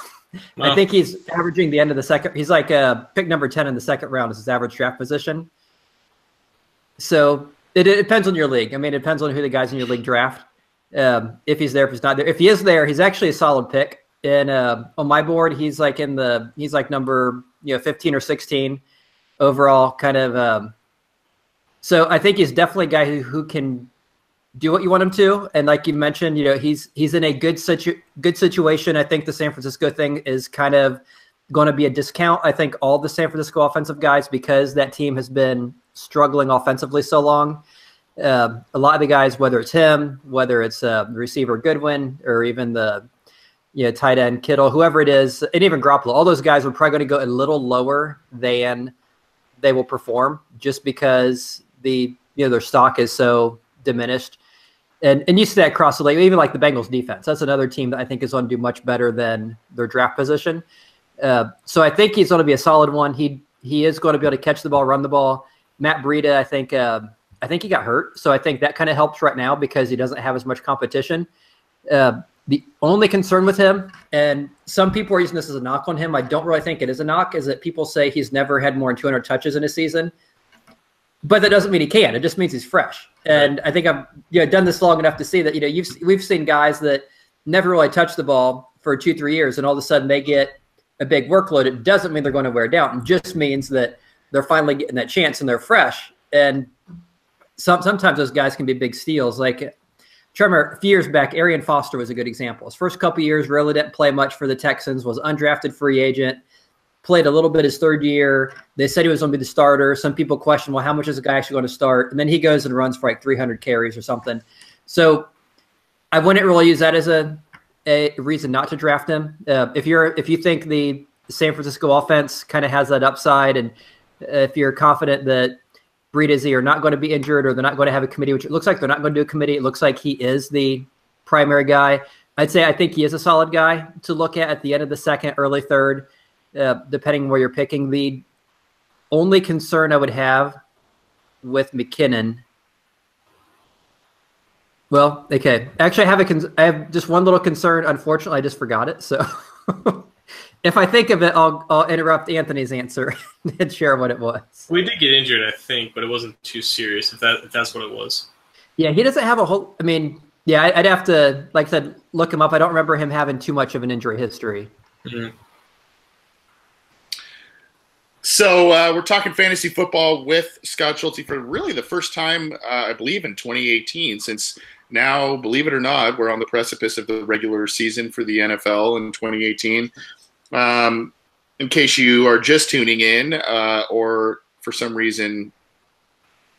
Wow. I think he's averaging the end of the second. He's like pick number 10 in the 2nd round is his average draft position. So it depends on your league. I mean, it depends on who the guys in your league draft. If he's there, if he's not there. If he is there, he's actually a solid pick. And on my board, he's like number 15 or 16 overall, kind of. So I think he's definitely a guy who can do what you want him to. And like you mentioned, he's in a good situation. I think the San Francisco thing is kind of going to be a discount. I think all the San Francisco offensive guys, because that team has been struggling offensively so long. A lot of the guys, whether it's him, whether it's the receiver Goodwin, or even the tight end Kittle, whoever it is, and even Garoppolo, all those guys are probably going to go a little lower than they will perform, just because their stock is so diminished. And you see that across the league, even like the Bengals defense. That's another team that I think is going to do much better than their draft position. So I think he's going to be a solid one. He is going to be able to catch the ball, run the ball. Matt Breida, I think he got hurt, so I think that kind of helps right now because he doesn't have as much competition. The only concern with him, and some people are using this as a knock on him, I don't really think it is a knock, is that people say he's never had more than 200 touches in a season. But that doesn't mean he can. It just means he's fresh. And I think I've done this long enough to see that we've seen guys that never really touched the ball for 2-3 years, and all of a sudden they get a big workload. It doesn't mean they're going to wear down. It just means that they're finally getting that chance and they're fresh. And sometimes those guys can be big steals. Like Tremor, a few years back, Arian Foster was a good example. His first couple years really didn't play much for the Texans, was undrafted free agent, played a little bit his 3rd year. They said he was going to be the starter. Some people question, well, how much is a guy actually going to start? And then he goes and runs for like 300 carries or something. So I wouldn't really use that as a reason not to draft him. If you think the San Francisco offense kind of has that upside, and if you're confident that Breida are not going to be injured, or they're not going to have a committee, which it looks like they're not going to do a committee. It looks like he is the primary guy. I think he is a solid guy to look at the end of the 2nd, early 3rd, depending on where you're picking. The only concern I would have with McKinnon, well, okay. Actually, I have just one little concern. Unfortunately, I just forgot it. So if I think of it, I'll interrupt Anthony's answer and share what it was. We did get injured, I think, but it wasn't too serious, if that's what it was. Yeah, he doesn't have a whole – I mean, yeah, I'd have to, like I said, look him up. I don't remember him having too much of an injury history. Mm-hmm. So we're talking fantasy football with Scott Schulte for really the first time, I believe, in 2018, since now, believe it or not, we're on the precipice of the regular season for the NFL in 2018. In case you are just tuning in or for some reason,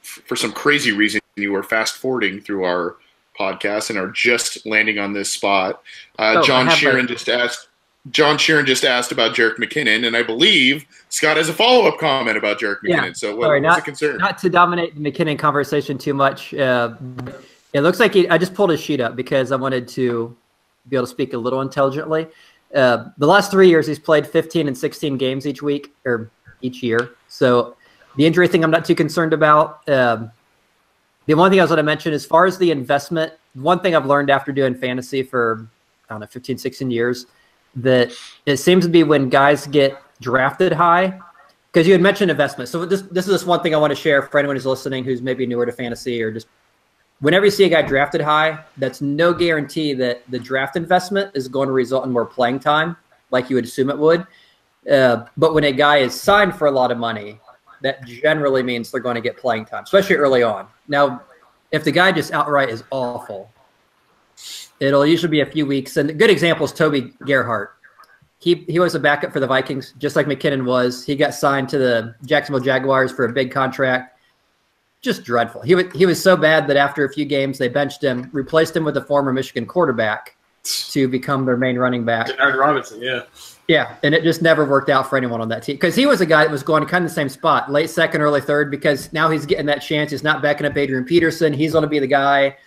for some crazy reason, you are fast forwarding through our podcast and are just landing on this spot, John Sheeran just asked about Jerick McKinnon, and I believe Scott has a follow-up comment about Jerick McKinnon. Yeah. So what's the concern? Not to dominate the McKinnon conversation too much. It looks like I just pulled his sheet up because I wanted to be able to speak a little intelligently. The last 3 years, he's played 15 and 16 games each week or each year. So the injury thing I'm not too concerned about. The one thing I was going to mention, as far as the investment, one thing I've learned after doing fantasy for, I don't know, 15, 16 years, that it seems to be when guys get drafted high, because you had mentioned investment. So this is just one thing I want to share for anyone who's listening who's maybe newer to fantasy, or just whenever you see a guy drafted high, that's no guarantee that the draft investment is going to result in more playing time like you would assume it would. But when a guy is signed for a lot of money, that generally means they're going to get playing time, especially early on. Now, if the guy just outright is awful, it'll usually be a few weeks. And a good example is Toby Gerhart. He was a backup for the Vikings, just like McKinnon was. He got signed to the Jacksonville Jaguars for a big contract. Just dreadful. He was so bad that after a few games, they benched him, replaced him with a former Michigan quarterback to become their main running back. Denard Robinson, yeah. Yeah, and it just never worked out for anyone on that team, because he was a guy that was going to kind of the same spot, late second, early third, because now he's getting that chance. He's not backing up Adrian Peterson. He's going to be the guy.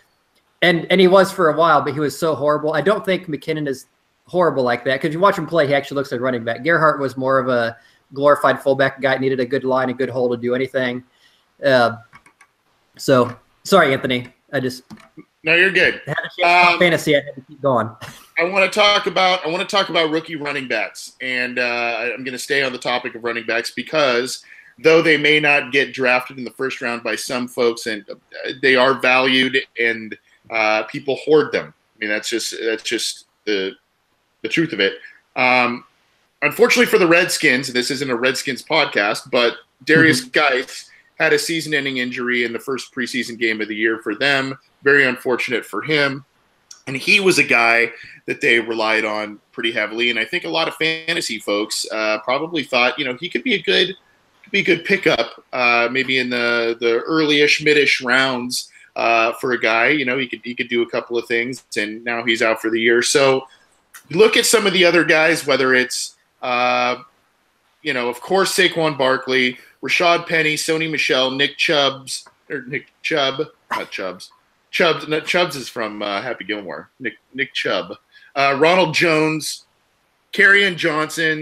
And he was for a while, but he was so horrible. I don't think McKinnon is horrible like that, because you watch him play, he actually looks like running back. Gerhart was more of a glorified fullback guy, needed a good line, a good hole to do anything. So, sorry, Anthony. No, you're good. Had a chance fantasy. I had to keep going. I want to talk about rookie running backs, and I'm going to stay on the topic of running backs because though they may not get drafted in the first round by some folks, and they are valued, and people hoard them. I mean, that's just the truth of it. Unfortunately for the Redskins, this isn't a Redskins podcast, but Darius Geis had a season-ending injury in the first preseason game of the year for them. Very unfortunate for him. And he was a guy that they relied on pretty heavily. And I think a lot of fantasy folks probably thought, he could be a good pickup, maybe in the early-ish, mid-ish rounds for a guy. He could do a couple of things, and now he's out for the year. So look at some of the other guys, whether it's, of course, Saquon Barkley, Rashad Penny, Sony Michel, Nick Chubbs, Chubbs is from Happy Gilmore. Nick Chubb, Ronald Jones, Kerryon Johnson,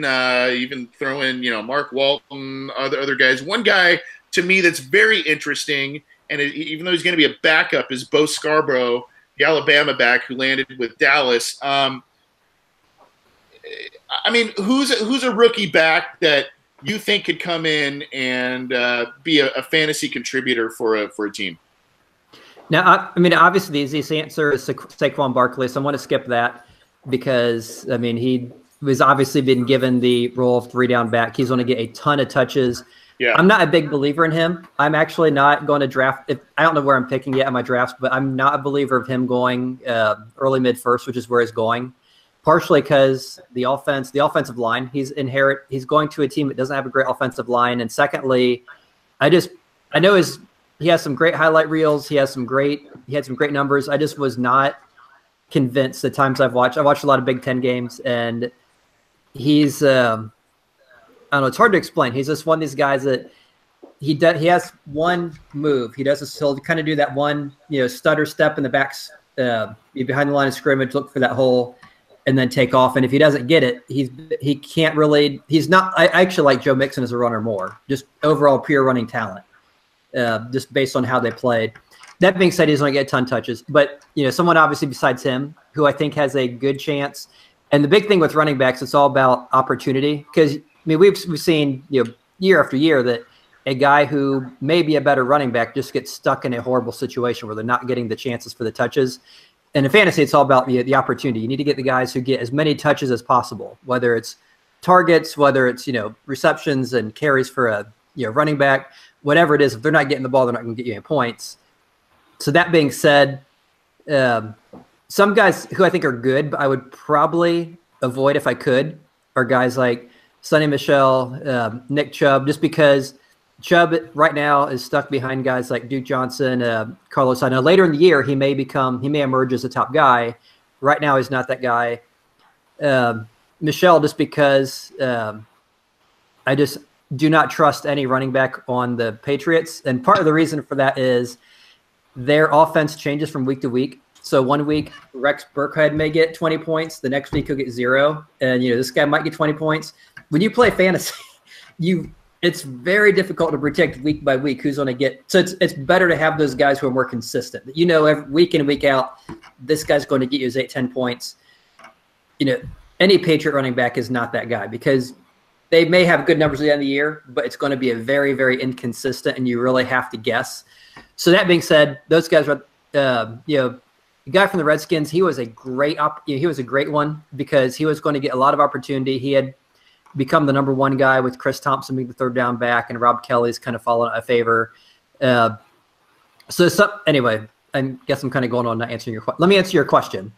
even throw in Mark Walton, other guys. One guy to me that's very interesting, and even though he's going to be a backup, is Bo Scarborough, the Alabama back who landed with Dallas. I mean, who's a rookie back that you think could come in and be a fantasy contributor for a team? Now, obviously the easiest answer is Saquon Barkley, so I want to skip that because, he was obviously been given the role of 3-down back. He's going to get a ton of touches. Yeah. I'm not a big believer in him. I'm actually not going to draft. I don't know where I'm picking yet in my drafts, but I'm not a believer of him going early mid-first, which is where he's going, partially because the offensive line, he's going to a team that doesn't have a great offensive line. And secondly, I know he has some great highlight reels. He had some great numbers. I just was not convinced the times I've watched. I watched a lot of Big Ten games, and he's I don't know. It's hard to explain. He's just one of these guys that he has one move. He'll kind of do that one stutter step in the backs behind the line of scrimmage, look for that hole, and then take off. And if he doesn't get it, he can't really. He's not. I actually like Joe Mixon as a runner more, just overall pure running talent. Just based on how they played. That being said, he's going to get a ton of touches. But, someone obviously besides him who I think has a good chance. And the big thing with running backs, it's all about opportunity. Because, we've seen, year after year that a guy who may be a better running back just gets stuck in a horrible situation where they're not getting the chances for the touches. And in fantasy, it's all about the opportunity. You need to get the guys who get as many touches as possible, whether it's targets, whether it's, receptions and carries for a running back, whatever it is, if they're not getting the ball, they're not going to get you any points. So that being said, some guys who I think are good, but I would probably avoid if I could, are guys like Sonny Michel, Nick Chubb, just because Chubb right now is stuck behind guys like Duke Johnson, Carlos Hyde. Now later in the year, he may emerge as a top guy. Right now, he's not that guy. Michel, just because I just do not trust any running back on the Patriots. And part of the reason for that is their offense changes from week to week. So one week, Rex Burkhead may get 20 points. The next week, he'll get 0. And, this guy might get 20 points. When you play fantasy, it's very difficult to predict week by week who's going to get. So it's better to have those guys who are more consistent. Every week in and week out, this guy's going to get you his 8-10 points. Any Patriot running back is not that guy because they may have good numbers at the end of the year, but it's going to be a very, very inconsistent, and you really have to guess. So that being said, those guys are, the guy from the Redskins, he was a great one because he was going to get a lot of opportunity. He had become the number 1 guy with Chris Thompson being the 3rd down back, and Rob Kelly's kind of fallen out of favor. Anyway, I guess I'm kind of going on not answering your question. Let me answer your question,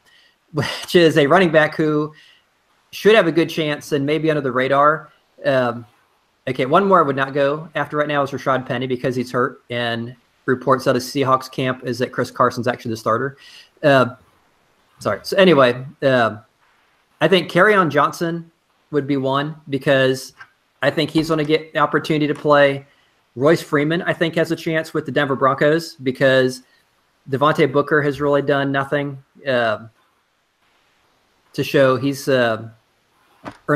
which is a running back who should have a good chance and maybe under the radar. Okay, one more I would not go after right now is Rashad Penny because he's hurt, and reports out of Seahawks camp is that Chris Carson's actually the starter. Sorry. So anyway, I think Kerryon Johnson would be one because I think he's going to get the opportunity to play. Royce Freeman, I think, has a chance with the Denver Broncos because Devontae Booker has really done nothing to show he's earned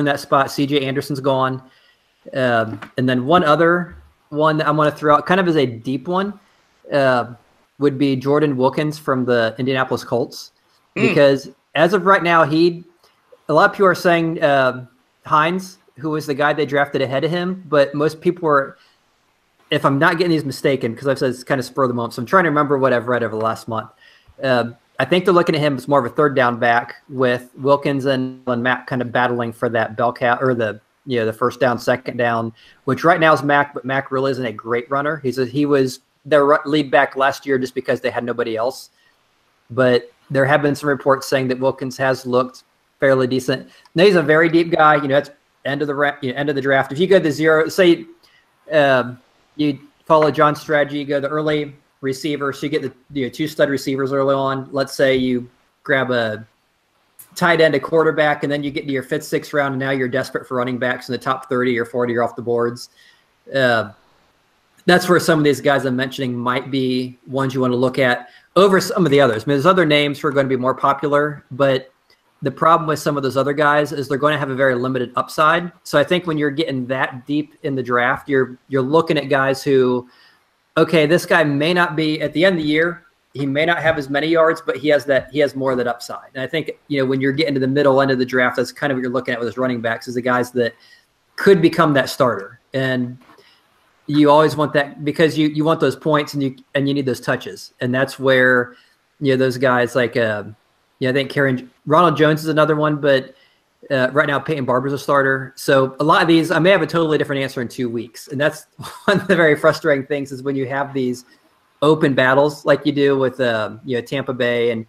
that spot. CJ Anderson's gone. And then one other one that I'm going to throw out kind of as a deep one would be Jordan Wilkins from the Indianapolis Colts because as of right now, a lot of people are saying Hines, who was the guy they drafted ahead of him, but most people were, if I'm not getting these mistaken, because I've said it's kind of spur of the moment, so I'm trying to remember what I've read over the last month. I think they're looking at him as more of a 3rd down back with Wilkins and Mack kind of battling for that bell cow or the 1st down, 2nd down, which right now is Mack, but Mack really isn't a great runner. He was their lead back last year just because they had nobody else. But there have been some reports saying that Wilkins has looked fairly decent. Now he's a very deep guy. That's end of the draft. If you go to 0, say you follow John's strategy, you go the early receiver, so you get the 2 stud receivers early on. Let's say you grab a tight end, a quarterback, and then you get to your 5th, 6th round, and now you're desperate for running backs in the top 30 or 40 are off the boards. That's where some of these guys I'm mentioning might be ones you want to look at over some of the others. I mean, there's other names who are going to be more popular, but the problem with some of those other guys is they're going to have a very limited upside. So I think when you're getting that deep in the draft, you're looking at guys who, okay, this guy may not be at the end of the year, he may not have as many yards, but he has more of that upside. And I think, when you're getting to the middle end of the draft, that's kind of what you're looking at with his running backs is the guys that could become that starter. And you always want that because you want those points and you need those touches. And that's where, those guys like, I think Ronald Jones is another one, but right now Peyton Barber's a starter. So a lot of these, I may have a totally different answer in 2 weeks. And that's one of the very frustrating things is when you have these open battles like you do with, Tampa Bay and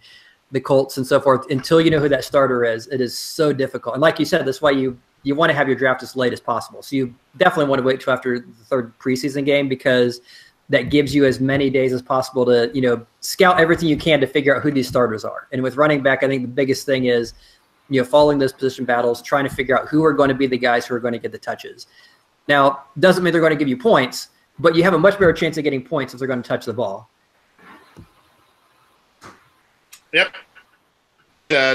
the Colts and so forth, until you know who that starter is, it is so difficult. And like you said, that's why you want to have your draft as late as possible. So you definitely want to wait till after the 3rd preseason game because that gives you as many days as possible to, scout everything you can to figure out who these starters are. And with running back, I think the biggest thing is, following those position battles, trying to figure out who are going to be the guys who are going to get the touches. Now, doesn't mean they're going to give you points, but you have a much better chance of getting points if they're going to touch the ball. Yep.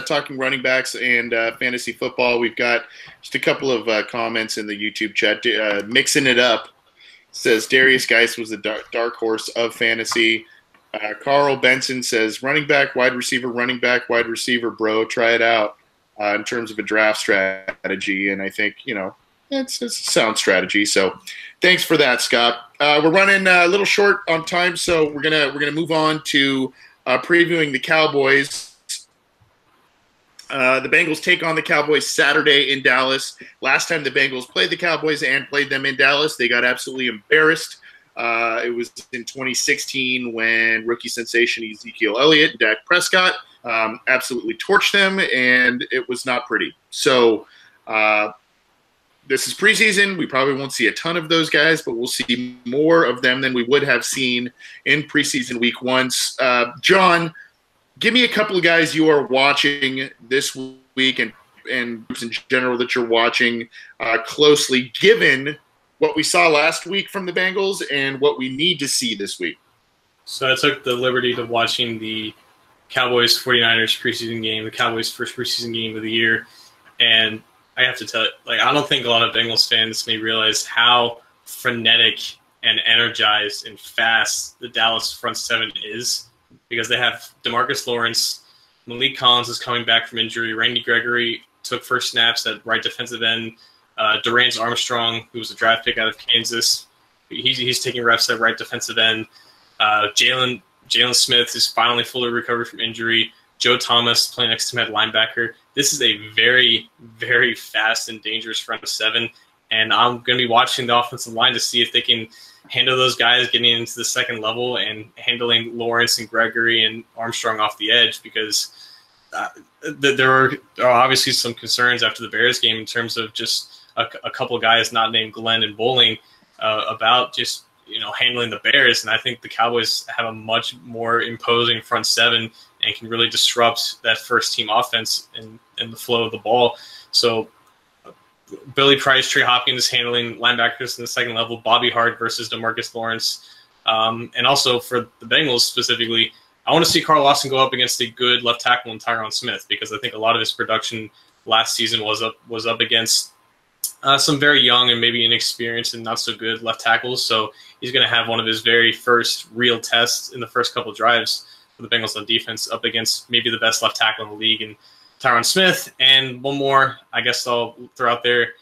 Talking running backs and fantasy football, we've got just a couple of comments in the YouTube chat. Mixing it up says Darius Geis was the dark horse of fantasy. Carl Benson says running back, wide receiver, bro. Try it out in terms of a draft strategy. And I think, it's a sound strategy. So thanks for that, Scott. We're running a little short on time, so we're gonna move on to previewing the Cowboys. The Bengals take on the Cowboys Saturday in Dallas. Last time the Bengals played the Cowboys and played them in Dallas, they got absolutely embarrassed. It was in 2016 when rookie sensation Ezekiel Elliott and Dak Prescott absolutely torched them, and it was not pretty. So this is preseason. We probably won't see a ton of those guys, but we'll see more of them than we would have seen in preseason week one. John, give me a couple of guys you are watching this week and groups in general that you're watching closely, given what we saw last week from the Bengals and what we need to see this week. So I took the liberty of watching the Cowboys 49ers preseason game, the Cowboys' first preseason game of the year. And I have to tell you, I don't think a lot of Bengals fans may realize how frenetic and energized and fast the Dallas front seven is, because they have DeMarcus Lawrence, Malik Collins is coming back from injury, Randy Gregory took first snaps at right defensive end, Durant Armstrong, who was a draft pick out of Kansas, he's taking reps at right defensive end. Jalen Smith is finally fully recovered from injury. Joe Thomas playing next to him at linebacker. This is a very, very fast and dangerous front seven, and I'm going to be watching the offensive line to see if they can handle those guys getting into the second level and handling Lawrence and Gregory and Armstrong off the edge, because there are obviously some concerns after the Bears game in terms of just a couple of guys not named Glenn and Bowling about just handling the Bears. And I think the Cowboys have a much more imposing front seven and can really disrupt that first team offense and the flow of the ball. So Billy Price, Trey Hopkins handling linebackers in the second level, Bobby Hart versus DeMarcus Lawrence. And also for the Bengals specifically, I want to see Carl Lawson go up against a good left tackle in Tyron Smith, because I think a lot of his production last season was up against some very young and maybe inexperienced and not so good left tackles. So he's going to have one of his very first real tests in the first couple of drives for the Bengals on defense up against maybe the best left tackle in the league, and Tyron Smith. And one more, I guess I'll throw out there,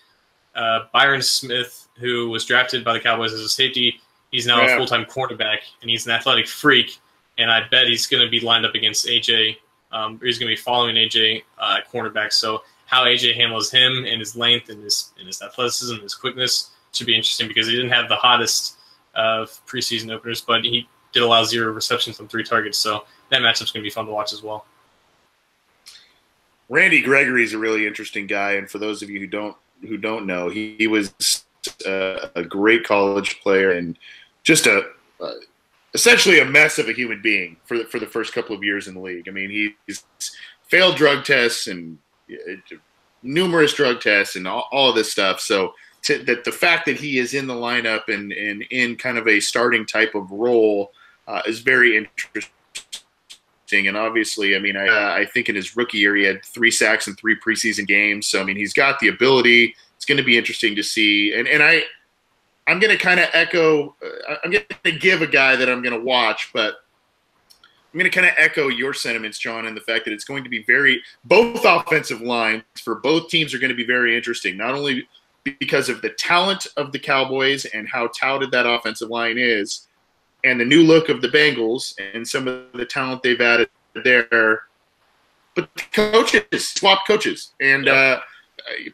Byron Smith, who was drafted by the Cowboys as a safety. He's now a full-time cornerback, and he's an athletic freak. And I bet he's going to be lined up against AJ, or he's going to be following AJ at cornerback. So how AJ handles him and his length and his athleticism and his quickness should be interesting, because he didn't have the hottest of preseason openers, but he did allow 0 receptions on 3 targets. So that matchup's going to be fun to watch as well. Randy Gregory is a really interesting guy, and for those of you who don't know, he was a great college player and just essentially a mess of a human being for the first couple of years in the league. I mean, he's failed drug tests and numerous drug tests and all of this stuff. So that the fact that he is in the lineup and in kind of a starting type of role is very interesting. And obviously, I mean, I think in his rookie year he had 3 sacks in 3 preseason games. So I mean, he's got the ability. It's going to be interesting to see. And I'm going to kind of echo. I'm going to give a guy that I'm going to watch, but I'm going to kind of echo your sentiments, John, and the fact that it's going to be both offensive lines for both teams are going to be very interesting, not only because of the talent of the Cowboys and how touted that offensive line is, and the new look of the Bengals and some of the talent they've added there, but the coaches, swap coaches. And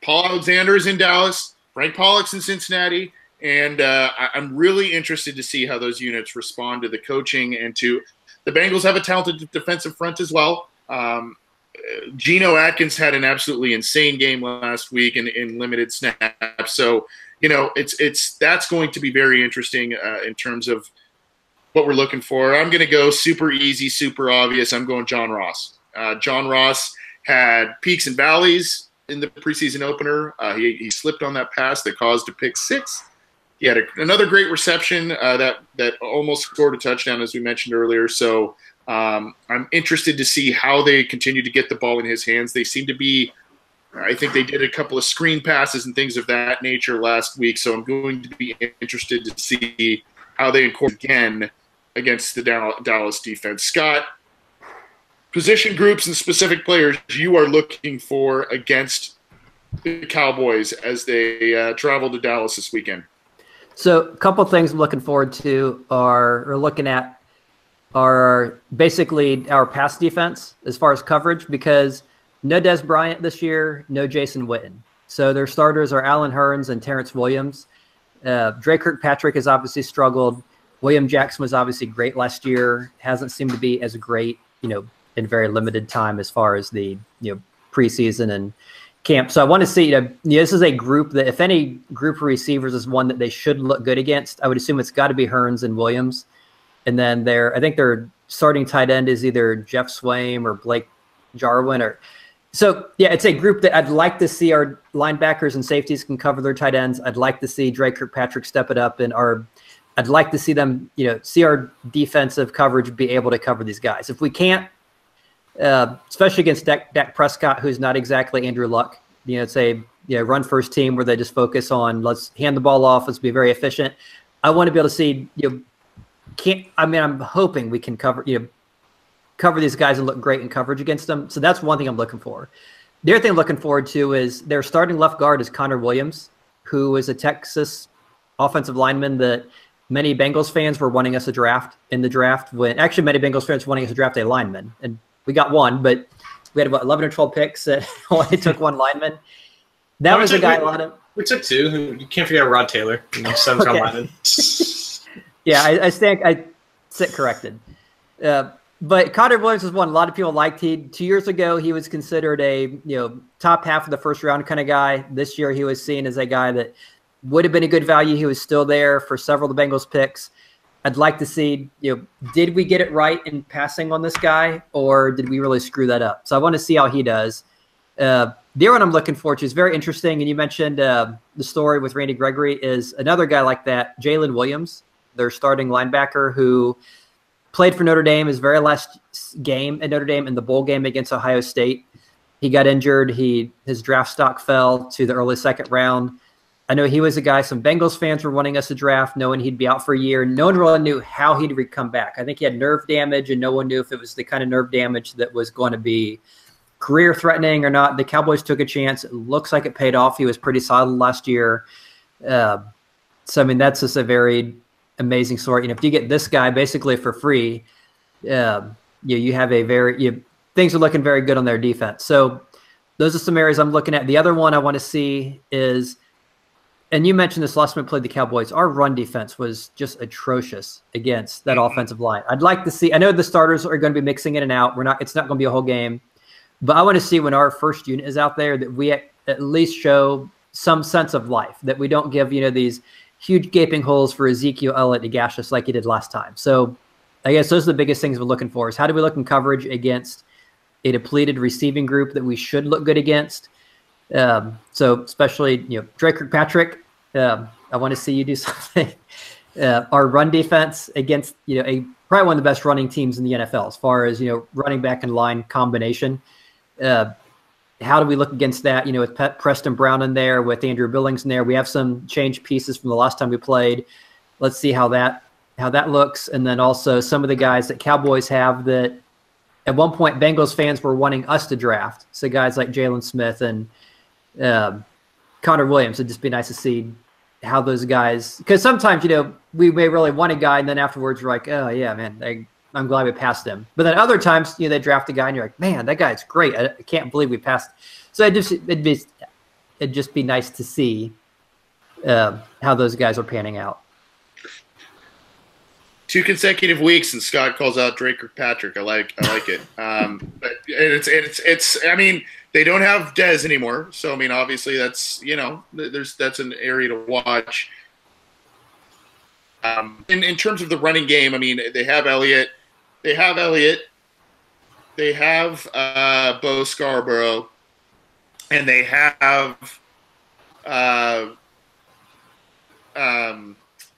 Paul Alexander is in Dallas, Frank Pollock's in Cincinnati, and I'm really interested to see how those units respond to the coaching and to – the Bengals have a talented defensive front as well. Geno Atkins had an absolutely insane game last week in limited snaps. So, that's going to be very interesting in terms of what we're looking for. I'm going to go super easy, super obvious. I'm going John Ross. John Ross had peaks and valleys in the preseason opener. He slipped on that pass that caused a pick 6. He had another great reception that almost scored a touchdown, as we mentioned earlier. So I'm interested to see how they continue to get the ball in his hands. They seem to be – I think they did a couple of screen passes and things of that nature last week. So I'm going to be interested to see how they incorporate again against the Dallas defense. Scott, position groups and specific players you are looking for against the Cowboys as they travel to Dallas this weekend? So a couple of things I'm looking forward to are looking at are basically our pass defense as far as coverage, because no Des Bryant this year, no Jason Witten. So their starters are Allen Hurns and Terrence Williams. Drake Kirkpatrick has obviously struggled. William Jackson was obviously great last year. Hasn't seemed to be as great, in very limited time as far as the, preseason and camp. So I want to see, this is a group that if any group of receivers is one that they should look good against, I would assume it's got to be Hurns and Williams. And then I think their starting tight end is either Jeff Swaim or Blake Jarwin So, yeah, it's a group that I'd like to see our linebackers and safeties can cover their tight ends. I'd like to see Drake Kirkpatrick step it up, and I'd like to see them, see our defensive coverage be able to cover these guys. If we can't, especially against Dak Prescott, who's not exactly Andrew Luck, it's a run first team where they just focus on let's hand the ball off, let's be very efficient. I want to be able to see, I'm hoping we can cover these guys and look great in coverage against them. So that's one thing I'm looking for. The other thing I'm looking forward to is their starting left guard is Connor Williams, who is a Texas offensive lineman that many Bengals fans were wanting us to draft in the draft. Actually, many Bengals fans were wanting us to draft a lineman. And we got one, but we had about 11 or 12 picks that only took one lineman. That was a guy a lot of. We took two. You can't forget Rod Taylor. Seventh round lineman. Yeah, I sit corrected. But Connor Williams was one a lot of people liked. 2 years ago, he was considered a top half of the first round kind of guy. This year, he was seen as a guy that would have been a good value. He was still there for several of the Bengals picks. I'd like to see, did we get it right in passing on this guy, or did we really screw that up? So I want to see how he does. The other one I'm looking forward to is very interesting, and you mentioned the story with Randy Gregory is another guy like that, Jalen Williams, their starting linebacker who played for Notre Dame his very last game at Notre Dame in the bowl game against Ohio State. He got injured. His draft stock fell to the early second round. I know he was a guy some Bengals fans were wanting us to draft, knowing he'd be out for a year. No one really knew how he'd come back. I think he had nerve damage, and no one knew if it was the kind of nerve damage that was going to be career-threatening or not. The Cowboys took a chance. It looks like it paid off. He was pretty solid last year. So, I mean, that's just a very amazing story. If you get this guy basically for free, you have things are looking very good on their defense. So those are some areas I'm looking at. The other one I want to see is – and you mentioned this last time we played the Cowboys. Our run defense was just atrocious against that offensive line. I'd like to see – I know the starters are going to be mixing in and out. It's not going to be a whole game. But I want to see when our first unit is out there that we at least show some sense of life, that we don't give, these huge gaping holes for Ezekiel Elliott to gash us like he did last time. So I guess those are the biggest things we're looking for is how do we look in coverage against a depleted receiving group that we should look good against. So especially, Drake Kirkpatrick, I want to see you do something. Our run defense against, probably one of the best running teams in the NFL as far as, running back and line combination. How do we look against that? With Preston Brown in there, with Andrew Billings in there, we have some change pieces from the last time we played. Let's see how that looks. And then also some of the guys that Cowboys have that at one point Bengals fans were wanting us to draft. So guys like Jalen Smith and Connor Williams. It'd just be nice to see how those guys, because sometimes, we may really want a guy and then afterwards we're like, oh yeah, man, I'm glad we passed him. But then other times, they draft a guy and you're like, man, that guy's great. I can't believe we passed. So it'd just be nice to see how those guys are panning out. 2 consecutive weeks and Scott calls out Drake Kirkpatrick. I like it. But it's. I mean, they don't have Dez anymore, so I mean, obviously that's that's an area to watch. In terms of the running game, I mean, they have Elliott. They have Bo Scarborough, and they have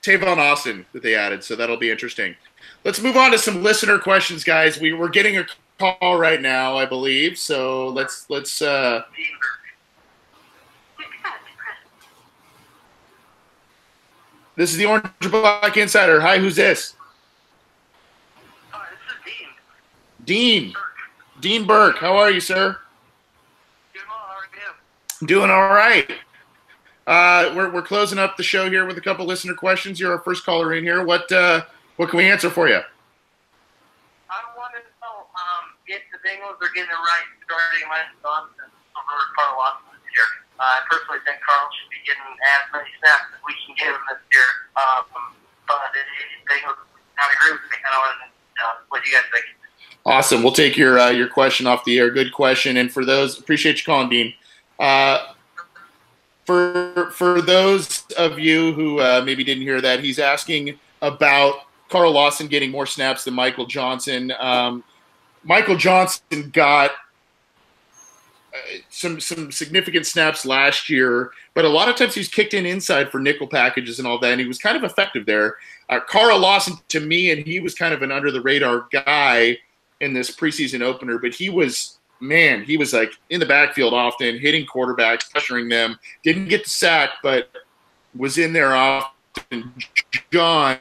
Tavon Austin that they added, so that'll be interesting. Let's move on to some listener questions, guys. We're getting a call right now, I believe. So let's. This is the Orange and Black Insider. Hi, who's this? This is Dean. Dean Burke. How are you, sir? Doing well. How are you? Doing all right. We're closing up the show here with a couple listener questions. You're our first caller in here. What can we answer for you? I wanted to know if the Bengals are getting it right starting Lance Johnson over Carl Lawson this year. I personally think Carl should be getting as many snaps as we can give him this year. But Bengals don't agree with me. I don't know what you guys think. Awesome. We'll take your question off the air. Good question. And for those, appreciate you calling, Dean. For those of you who maybe didn't hear that, he's asking about Carl Lawson getting more snaps than Michael Johnson. Michael Johnson got some significant snaps last year, but a lot of times he's kicked in inside for nickel packages and all that, and he was kind of effective there. Carl Lawson, to me, and he was kind of an under-the-radar guy in this preseason opener, but he was like in the backfield often, hitting quarterbacks, pressuring them. Didn't get the sack, but was in there often. John,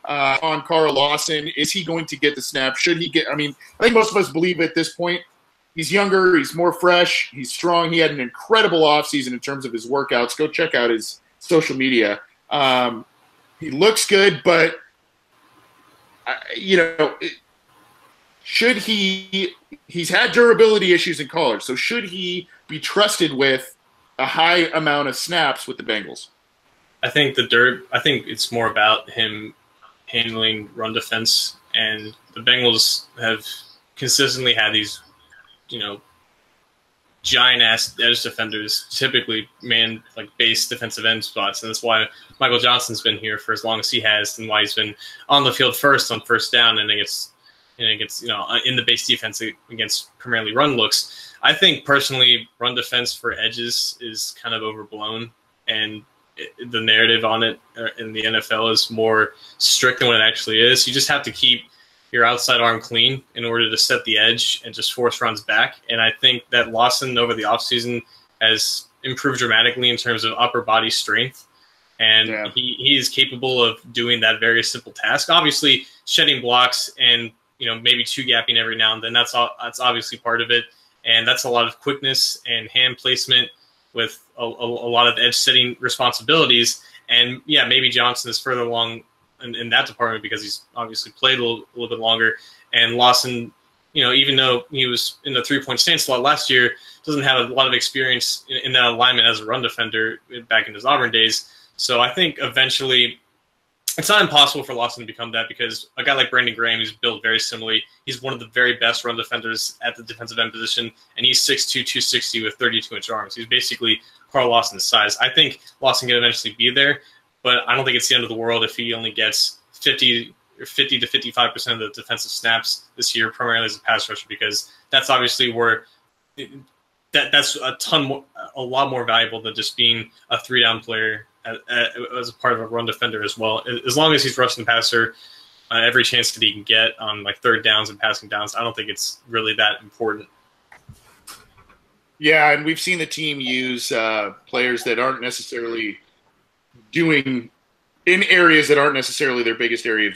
on Carl Lawson, is he going to get the snap? Should he get – I mean, I think most of us believe at this point he's younger, he's more fresh, he's strong. He had an incredible offseason in terms of his workouts. Go check out his social media. He looks good, but, should he's had durability issues in college, so should he be trusted with a high amount of snaps with the Bengals? I think it's more about him handling run defense, and the Bengals have consistently had these, giant-ass edge defenders, typically base defensive end spots, and that's why Michael Johnson's been here for as long as he has, and why he's been on the field first on first down, and it gets in the base defense against primarily run looks. I think personally, run defense for edges is kind of overblown, and the narrative on it in the NFL is more strict than what it actually is. You just have to keep your outside arm clean in order to set the edge and just force runs back. And I think that Lawson over the offseason has improved dramatically in terms of upper body strength. And he is capable of doing that very simple task. Obviously, shedding blocks and maybe two gapping every now and then, that's obviously part of it. And that's a lot of quickness and hand placement with a lot of edge setting responsibilities. And maybe Johnson is further along in that department because he's obviously played a little bit longer. And Lawson, even though he was in the 3-point stance a lot last year, doesn't have a lot of experience in that alignment as a run defender back in his Auburn days. So I think eventually it's not impossible for Lawson to become that, because a guy like Brandon Graham, who's built very similarly, he's one of the very best run defenders at the defensive end position, and he's 6'2", 260 with 32-inch arms. He's basically Carl Lawson's size. I think Lawson can eventually be there, but I don't think it's the end of the world if he only gets 50 to 55% of the defensive snaps this year, primarily as a pass rusher, because that's obviously where that's a lot more valuable than just being a 3-down player as a part of a run defender as well. As long as he's rushing the passer every chance that he can get on third downs and passing downs, I don't think it's really that important. Yeah, and we've seen the team use players that aren't necessarily doing in areas that aren't necessarily their biggest area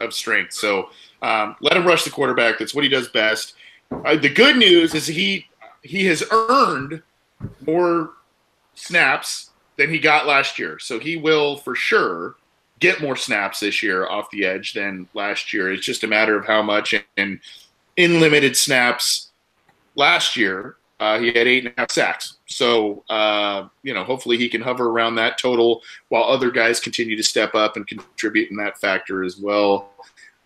of strength. So let him rush the quarterback. That's what he does best. The good news is he has earned more snaps than he got last year. So he will for sure get more snaps this year off the edge than last year. It's just a matter of how much. And in limited snaps last year, he had 8.5 sacks. So, hopefully he can hover around that total while other guys continue to step up and contribute in that factor as well.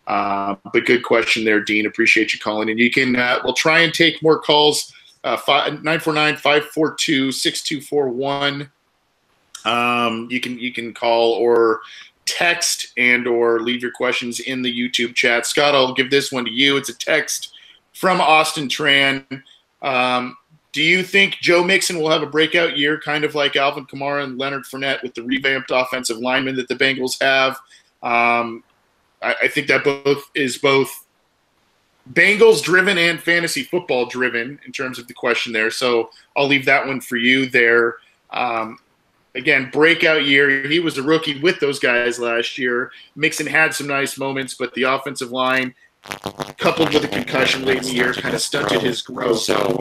But good question there, Dean. Appreciate you calling. And you can, we'll try and take more calls, 949-542-6241. You can call or text and or leave your questions in the YouTube chat. Scott, I'll give this one to you. It's a text from Austin Tran. Do you think Joe Mixon will have a breakout year, kind of like Alvin Kamara and Leonard Fournette, with the revamped offensive linemen that the Bengals have? I think that both Bengals driven and fantasy football driven in terms of the question there. So I'll leave that one for you there. Again, breakout year. He was a rookie with those guys last year. Mixon had some nice moments, but the offensive line, coupled with a concussion late in the year, kind of stunted his growth. So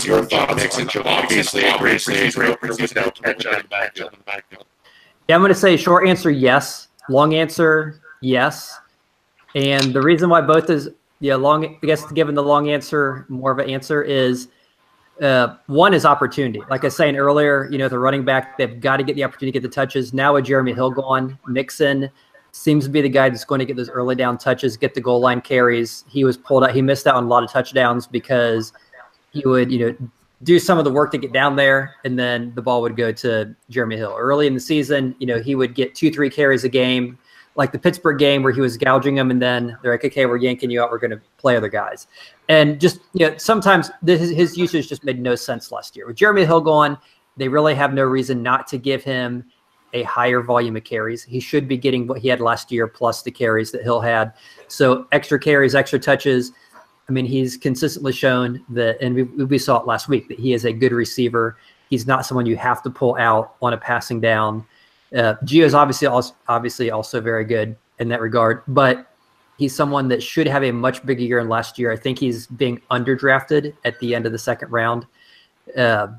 your thoughts Mixon, obviously a great preseason catch up in the backfield. Yeah, I'm going to say short answer, yes. Long answer, yes. And the reason why both Yeah, I guess given the long answer, more of an answer is one is opportunity. Like I was saying earlier, the running back, they've got to get the opportunity to get the touches. Now with Jeremy Hill gone, Mixon seems to be the guy that's going to get those early down touches, get the goal line carries. He was pulled out. He missed out on a lot of touchdowns because he would, do some of the work to get down there, and then the ball would go to Jeremy Hill. Early in the season, he would get 2-3 carries a game, like the Pittsburgh game where he was gouging them, and then they're like, okay, we're yanking you out. We're going to play other guys. And just, sometimes his usage just made no sense last year. With Jeremy Hill gone, they really have no reason not to give him a higher volume of carries. He should be getting what he had last year plus the carries that Hill had. So extra carries, extra touches. I mean, he's consistently shown that, and we saw it last week, that he is a good receiver. He's not someone you have to pull out on a passing down. Gio is obviously also very good in that regard, but he's someone that should have a much bigger year than last year. I think he's being underdrafted at the end of the second round. With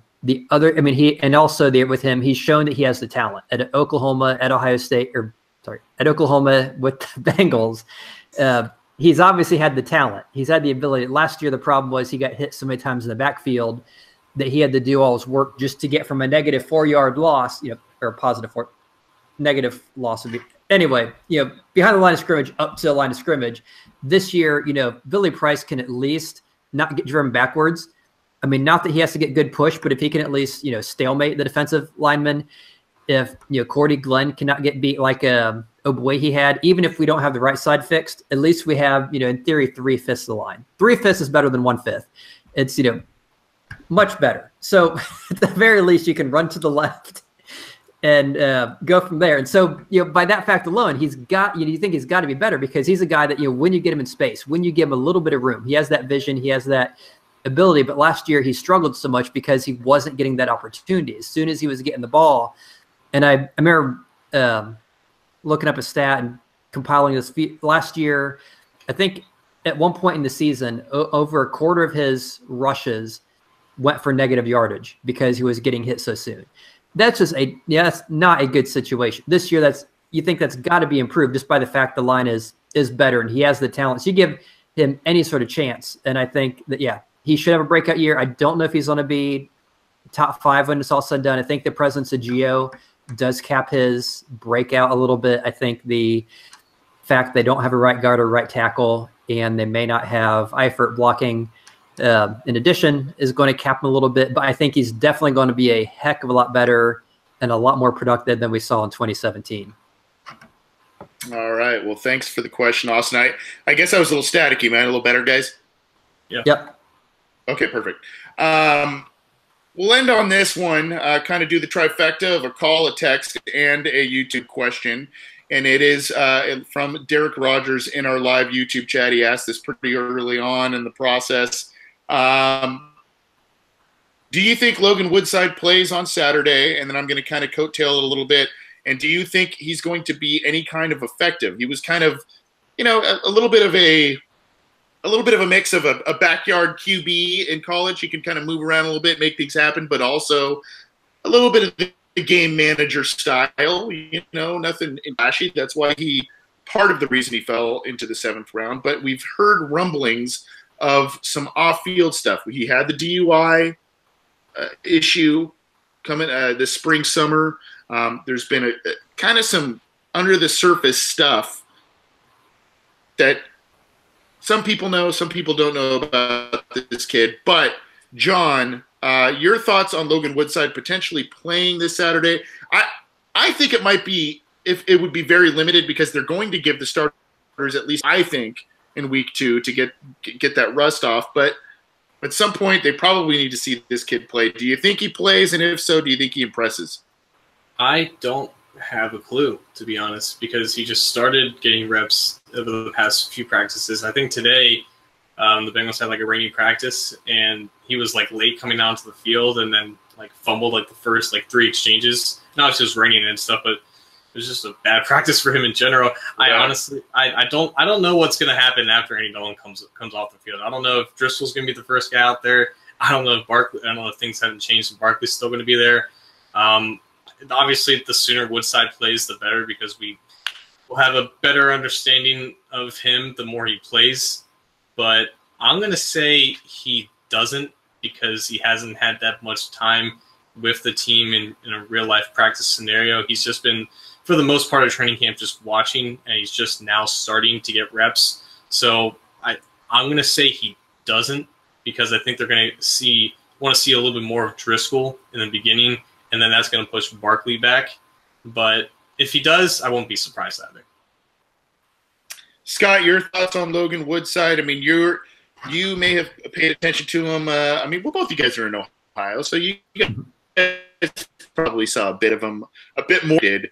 him, he's shown that he has the talent at Oklahoma, at Ohio State, at Oklahoma with the Bengals. He's obviously had the talent. He's had the ability. Last year, the problem was he got hit so many times in the backfield that he had to do all his work just to get from a negative 4-yard loss, or a positive 4, negative loss would be. Anyway, behind the line of scrimmage up to the line of scrimmage. This year, Billy Price can at least not get driven backwards. I mean, not that he has to get good push, but if he can at least, stalemate the defensive lineman, if, Cordy Glenn cannot get beat like Ogbuehi he had, even if we don't have the right side fixed, at least we have, in theory, 3/5 of the line. 3/5 is better than 1/5. It's, much better. So at the very least, you can run to the left and go from there. And so, by that fact alone, he's got, you think he's got to be better because he's a guy that, when you get him in space, when you give him a little bit of room, he has that vision, he has that ability. But last year he struggled so much because he wasn't getting that opportunity. As soon as he was getting the ball, and I remember looking up a stat and compiling this last year, I think at one point in the season, over a quarter of his rushes went for negative yardage because he was getting hit so soon. That's just that's not a good situation. This year, you think that's got to be improved just by the fact the line is better and he has the talent. So you give him any sort of chance. And I think that, he should have a breakout year. I don't know if he's going to be top 5 when it's all said and done. I think the presence of Gio does cap his breakout a little bit. I think the fact they don't have a right guard or right tackle, and they may not have Eifert blocking in addition, is going to cap him a little bit. But I think he's definitely going to be a heck of a lot better and a lot more productive than we saw in 2017. All right. Well, thanks for the question, Austin. I guess I was a little staticky, man. A little better, guys? Yeah. Yep. Okay, perfect. We'll end on this one, kind of do the trifecta of a call, a text, and a YouTube question. And it is from Derek Rogers in our live YouTube chat. He asked this pretty early on in the process. Do you think Logan Woodside plays on Saturday? And then I'm going to kind of coattail it a little bit. And do you think he's going to be any kind of effective? He was kind of, a little bit of a mix of a backyard QB in college. He can kind of move around a little bit, make things happen, but also a little bit of the game manager style, nothing flashy. That's why part of the reason he fell into the 7th round. But we've heard rumblings of some off-field stuff. He had the DUI issue coming this spring, summer. There's been a kind of some under-the-surface stuff that some people know, some people don't know about this kid. But, John, your thoughts on Logan Woodside potentially playing this Saturday? I think it might be, if it would be very limited because they're going to give the starters at least, I think, in week 2 to get that rust off. But at some point, they probably need to see this kid play. Do you think he plays? And if so, do you think he impresses? I don't have a clue, to be honest, because he just started getting reps over the past few practices. I think today the Bengals had like a rainy practice, and he was like late coming out onto the field, and then like fumbled like the first like 3 exchanges. Not just raining and stuff, but it was just a bad practice for him in general. Yeah. I don't know what's going to happen after Andy Dalton comes off the field. I don't know if Driscoll's going to be the first guy out there. I don't know if things haven't changed and Barkley's still going to be there. Obviously, the sooner Woodside plays, the better, because we will have a better understanding of him the more he plays. but I'm going to say he doesn't because he hasn't had that much time with the team in a real-life practice scenario. He's just been, for the most part of training camp, just watching, and he's just now starting to get reps. So I'm going to say he doesn't because I think they're going to want to see a little bit more of Driscoll in the beginning, and then that's going to push Barkley back. But if he does, I won't be surprised either. Scott, your thoughts on Logan Woodside? I mean, you may have paid attention to him. I mean, well, both you guys are in Ohio, so you guys probably saw a bit of him, a bit more did.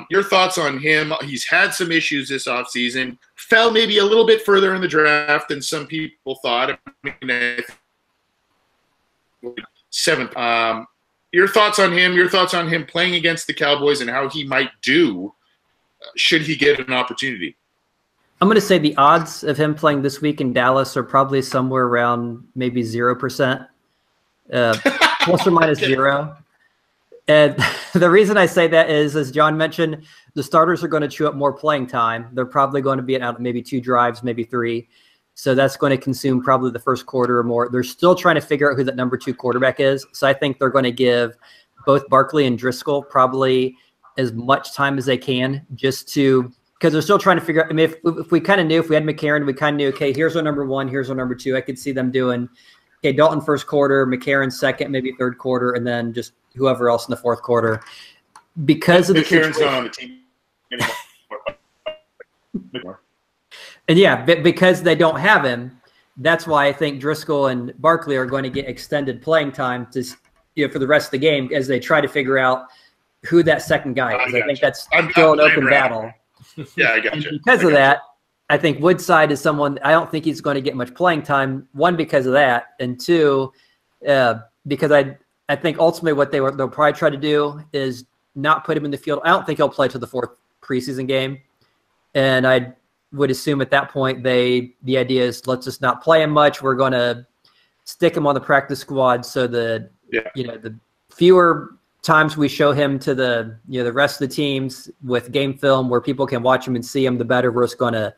Your thoughts on him? He's had some issues this offseason. Fell maybe a little bit further in the draft than some people thought. I mean, seventh. Your thoughts on him? Your thoughts on him playing against the Cowboys and how he might do should he get an opportunity? I'm going to say the odds of him playing this week in Dallas are probably somewhere around maybe 0%, plus or minus 0. And the reason I say that is, as John mentioned, the starters are going to chew up more playing time. They're probably going to be out maybe 2 drives, maybe 3. So that's going to consume probably the first quarter or more. They're still trying to figure out who that number 2 quarterback is. So I think they're going to give both Barkley and Driscoll probably as much time as they can just to – because they're still trying to figure out. I mean, if we kind of knew, if we had McCarron, we kind of knew, okay, here's our number 1, here's our number 2. I could see them doing, okay, Dalton first quarter, McCarron second, maybe third quarter, and then just whoever else in the fourth quarter. Because of the McCarron's not on the team anymore. And yeah, because they don't have him, that's why I think Driscoll and Barkley are going to get extended playing time to, for the rest of the game as they try to figure out who that second guy is. I think that's still an open battle. Yeah, I got you. Because of that, I think Woodside is someone I don't think he's going to get much playing time. 1, because of that, and 2, because I think ultimately what they'll probably try to do is not put him in the field. I don't think he'll play to the 4th preseason game, and I would assume at that point the idea is let's just not play him much. We're going to stick him on the practice squad so the fewer times we show him to the rest of the teams with game film where people can watch him and see him, the better. We're just going to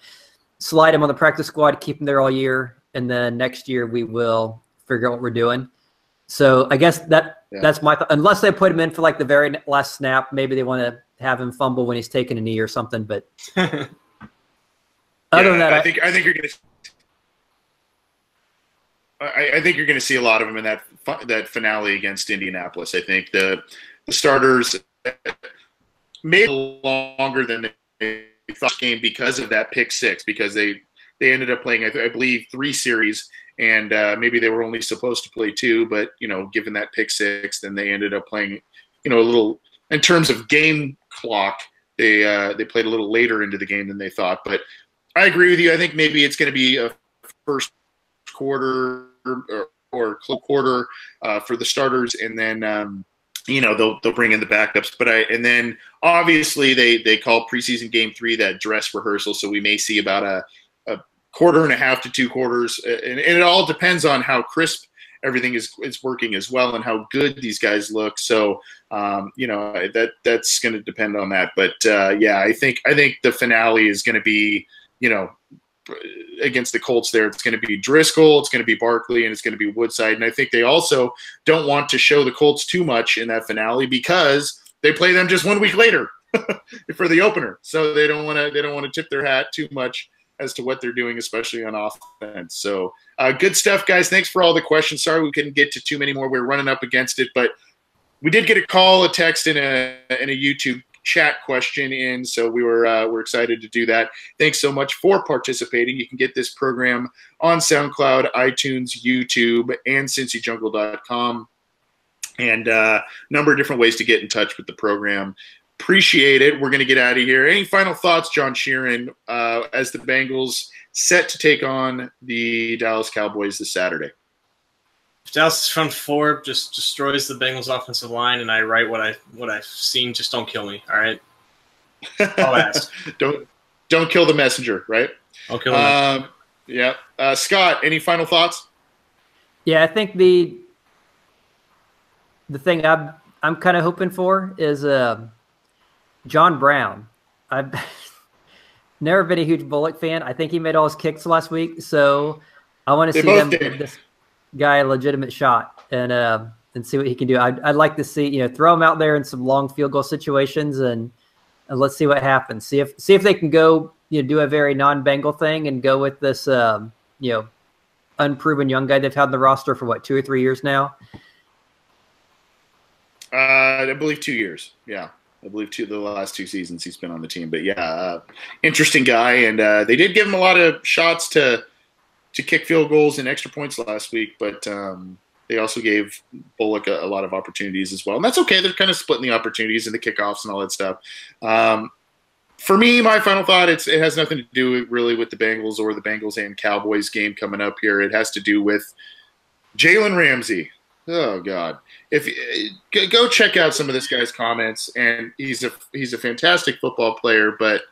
slide him on the practice squad, keep him there all year, and then next year we will figure out what we're doing. So I guess that's my thought. Unless they put him in for like the very last snap, maybe they want to have him fumble when he's taking a knee or something. But other than that, I think you're going to. I think you're going to see a lot of them in that finale against Indianapolis. I think the starters made longer than they thought game because of that pick 6, because they ended up playing I believe 3 series, and maybe they were only supposed to play 2, but given that pick 6, then they ended up playing a little in terms of game clock. They played a little later into the game than they thought. But I agree with you. I think maybe it's going to be a first quarter or quarter for the starters, and then they'll bring in the backups. And then obviously they call preseason game 3 that dress rehearsal, so we may see about a quarter and a half to 2 quarters, and it all depends on how crisp everything is working as well and how good these guys look. So that's going to depend on that. But I think the finale is going to be against the Colts there. It's going to be Driscoll, it's going to be Barkley, and it's going to be Woodside. And I think they also don't want to show the Colts too much in that finale because they play them just 1 week later for the opener. So they don't want to tip their hat too much as to what they're doing, especially on offense. So good stuff, guys. Thanks for all the questions. Sorry we couldn't get to too many more. We're running up against it, but we did get a call, a text, and a YouTube chat question in, so we're excited to do that. Thanks so much for participating. You can get this program on SoundCloud, iTunes, YouTube, and CincyJungle.com, and a number of different ways to get in touch with the program. Appreciate it. We're going to get out of here. Any final thoughts, John Sheeran, as the Bengals set to take on the Dallas Cowboys this Saturday? If Dallas' front 4 just destroys the Bengals' offensive line, and I write what I've seen, just don't kill me. All right, I'll ask. don't kill the messenger, right? Don't kill the messenger. Yeah. Scott, any final thoughts? Yeah, I think the thing I'm kind of hoping for is John Brown. never been a huge Bullock fan. I think he made all his kicks last week, so I want to see them give this guy a legitimate shot and see what he can do. I'd like to see, throw him out there in some long field goal situations and let's see what happens. See if they can go, do a very non-Bengal thing and go with this, unproven young guy they've had on the roster for 2 or 3 years now. I believe 2 years. Yeah. I believe the last 2 seasons he's been on the team. But yeah, interesting guy. And they did give him a lot of shots to kick field goals and extra points last week, but they also gave Bullock a lot of opportunities as well. And that's okay. They're kind of splitting the opportunities and the kickoffs and all that stuff. For me, my final thought, it has nothing to do really with the Bengals or the Bengals and Cowboys game coming up here. It has to do with Jalen Ramsey. Oh God! If go check out some of this guy's comments, and he's a fantastic football player, but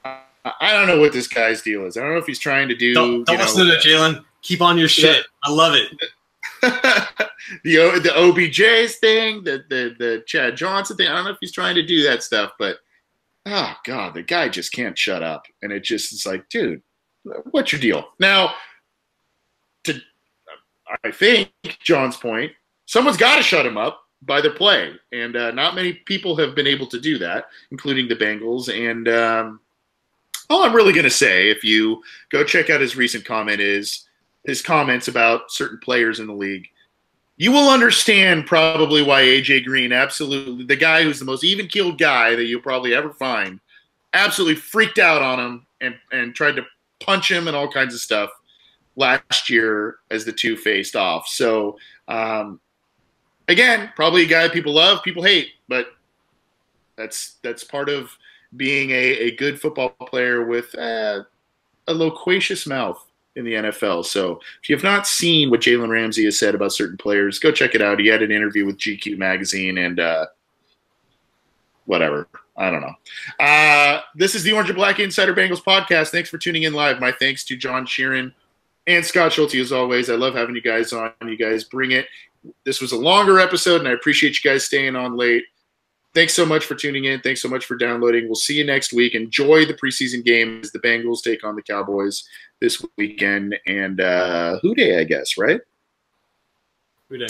I don't know what this guy's deal is. I don't know if he's trying to do. Don't listen to Jalen. Keep on your shit. I love it. the OBJ's thing, the Chad Johnson thing. I don't know if he's trying to do that stuff, but oh God, the guy just can't shut up, and it's like, dude, what's your deal now? I think John's point, someone's got to shut him up by their play, and not many people have been able to do that, including the Bengals. And all I'm really going to say, if you go check out his recent comment, is his comments about certain players in the league. You will understand probably why AJ Green, absolutely, the guy who's the most even-keeled guy that you'll probably ever find, absolutely freaked out on him and tried to punch him and all kinds of stuff last year as the two faced off. So, again, probably a guy people love, people hate, but that's part of being a good football player with a loquacious mouth in the NFL. So if you have not seen what Jalen Ramsey has said about certain players, go check it out. He had an interview with GQ magazine and whatever. I don't know. This is the Orange and Black Insider Bengals podcast. Thanks for tuning in live. My thanks to John Sheeran and Scott Schulte, as always. I love having you guys on. You guys bring it. This was a longer episode, and I appreciate you guys staying on late. Thanks so much for tuning in. Thanks so much for downloading. We'll see you next week. Enjoy the preseason game as the Bengals take on the Cowboys this weekend. And Who Day, I guess, right? Who Day.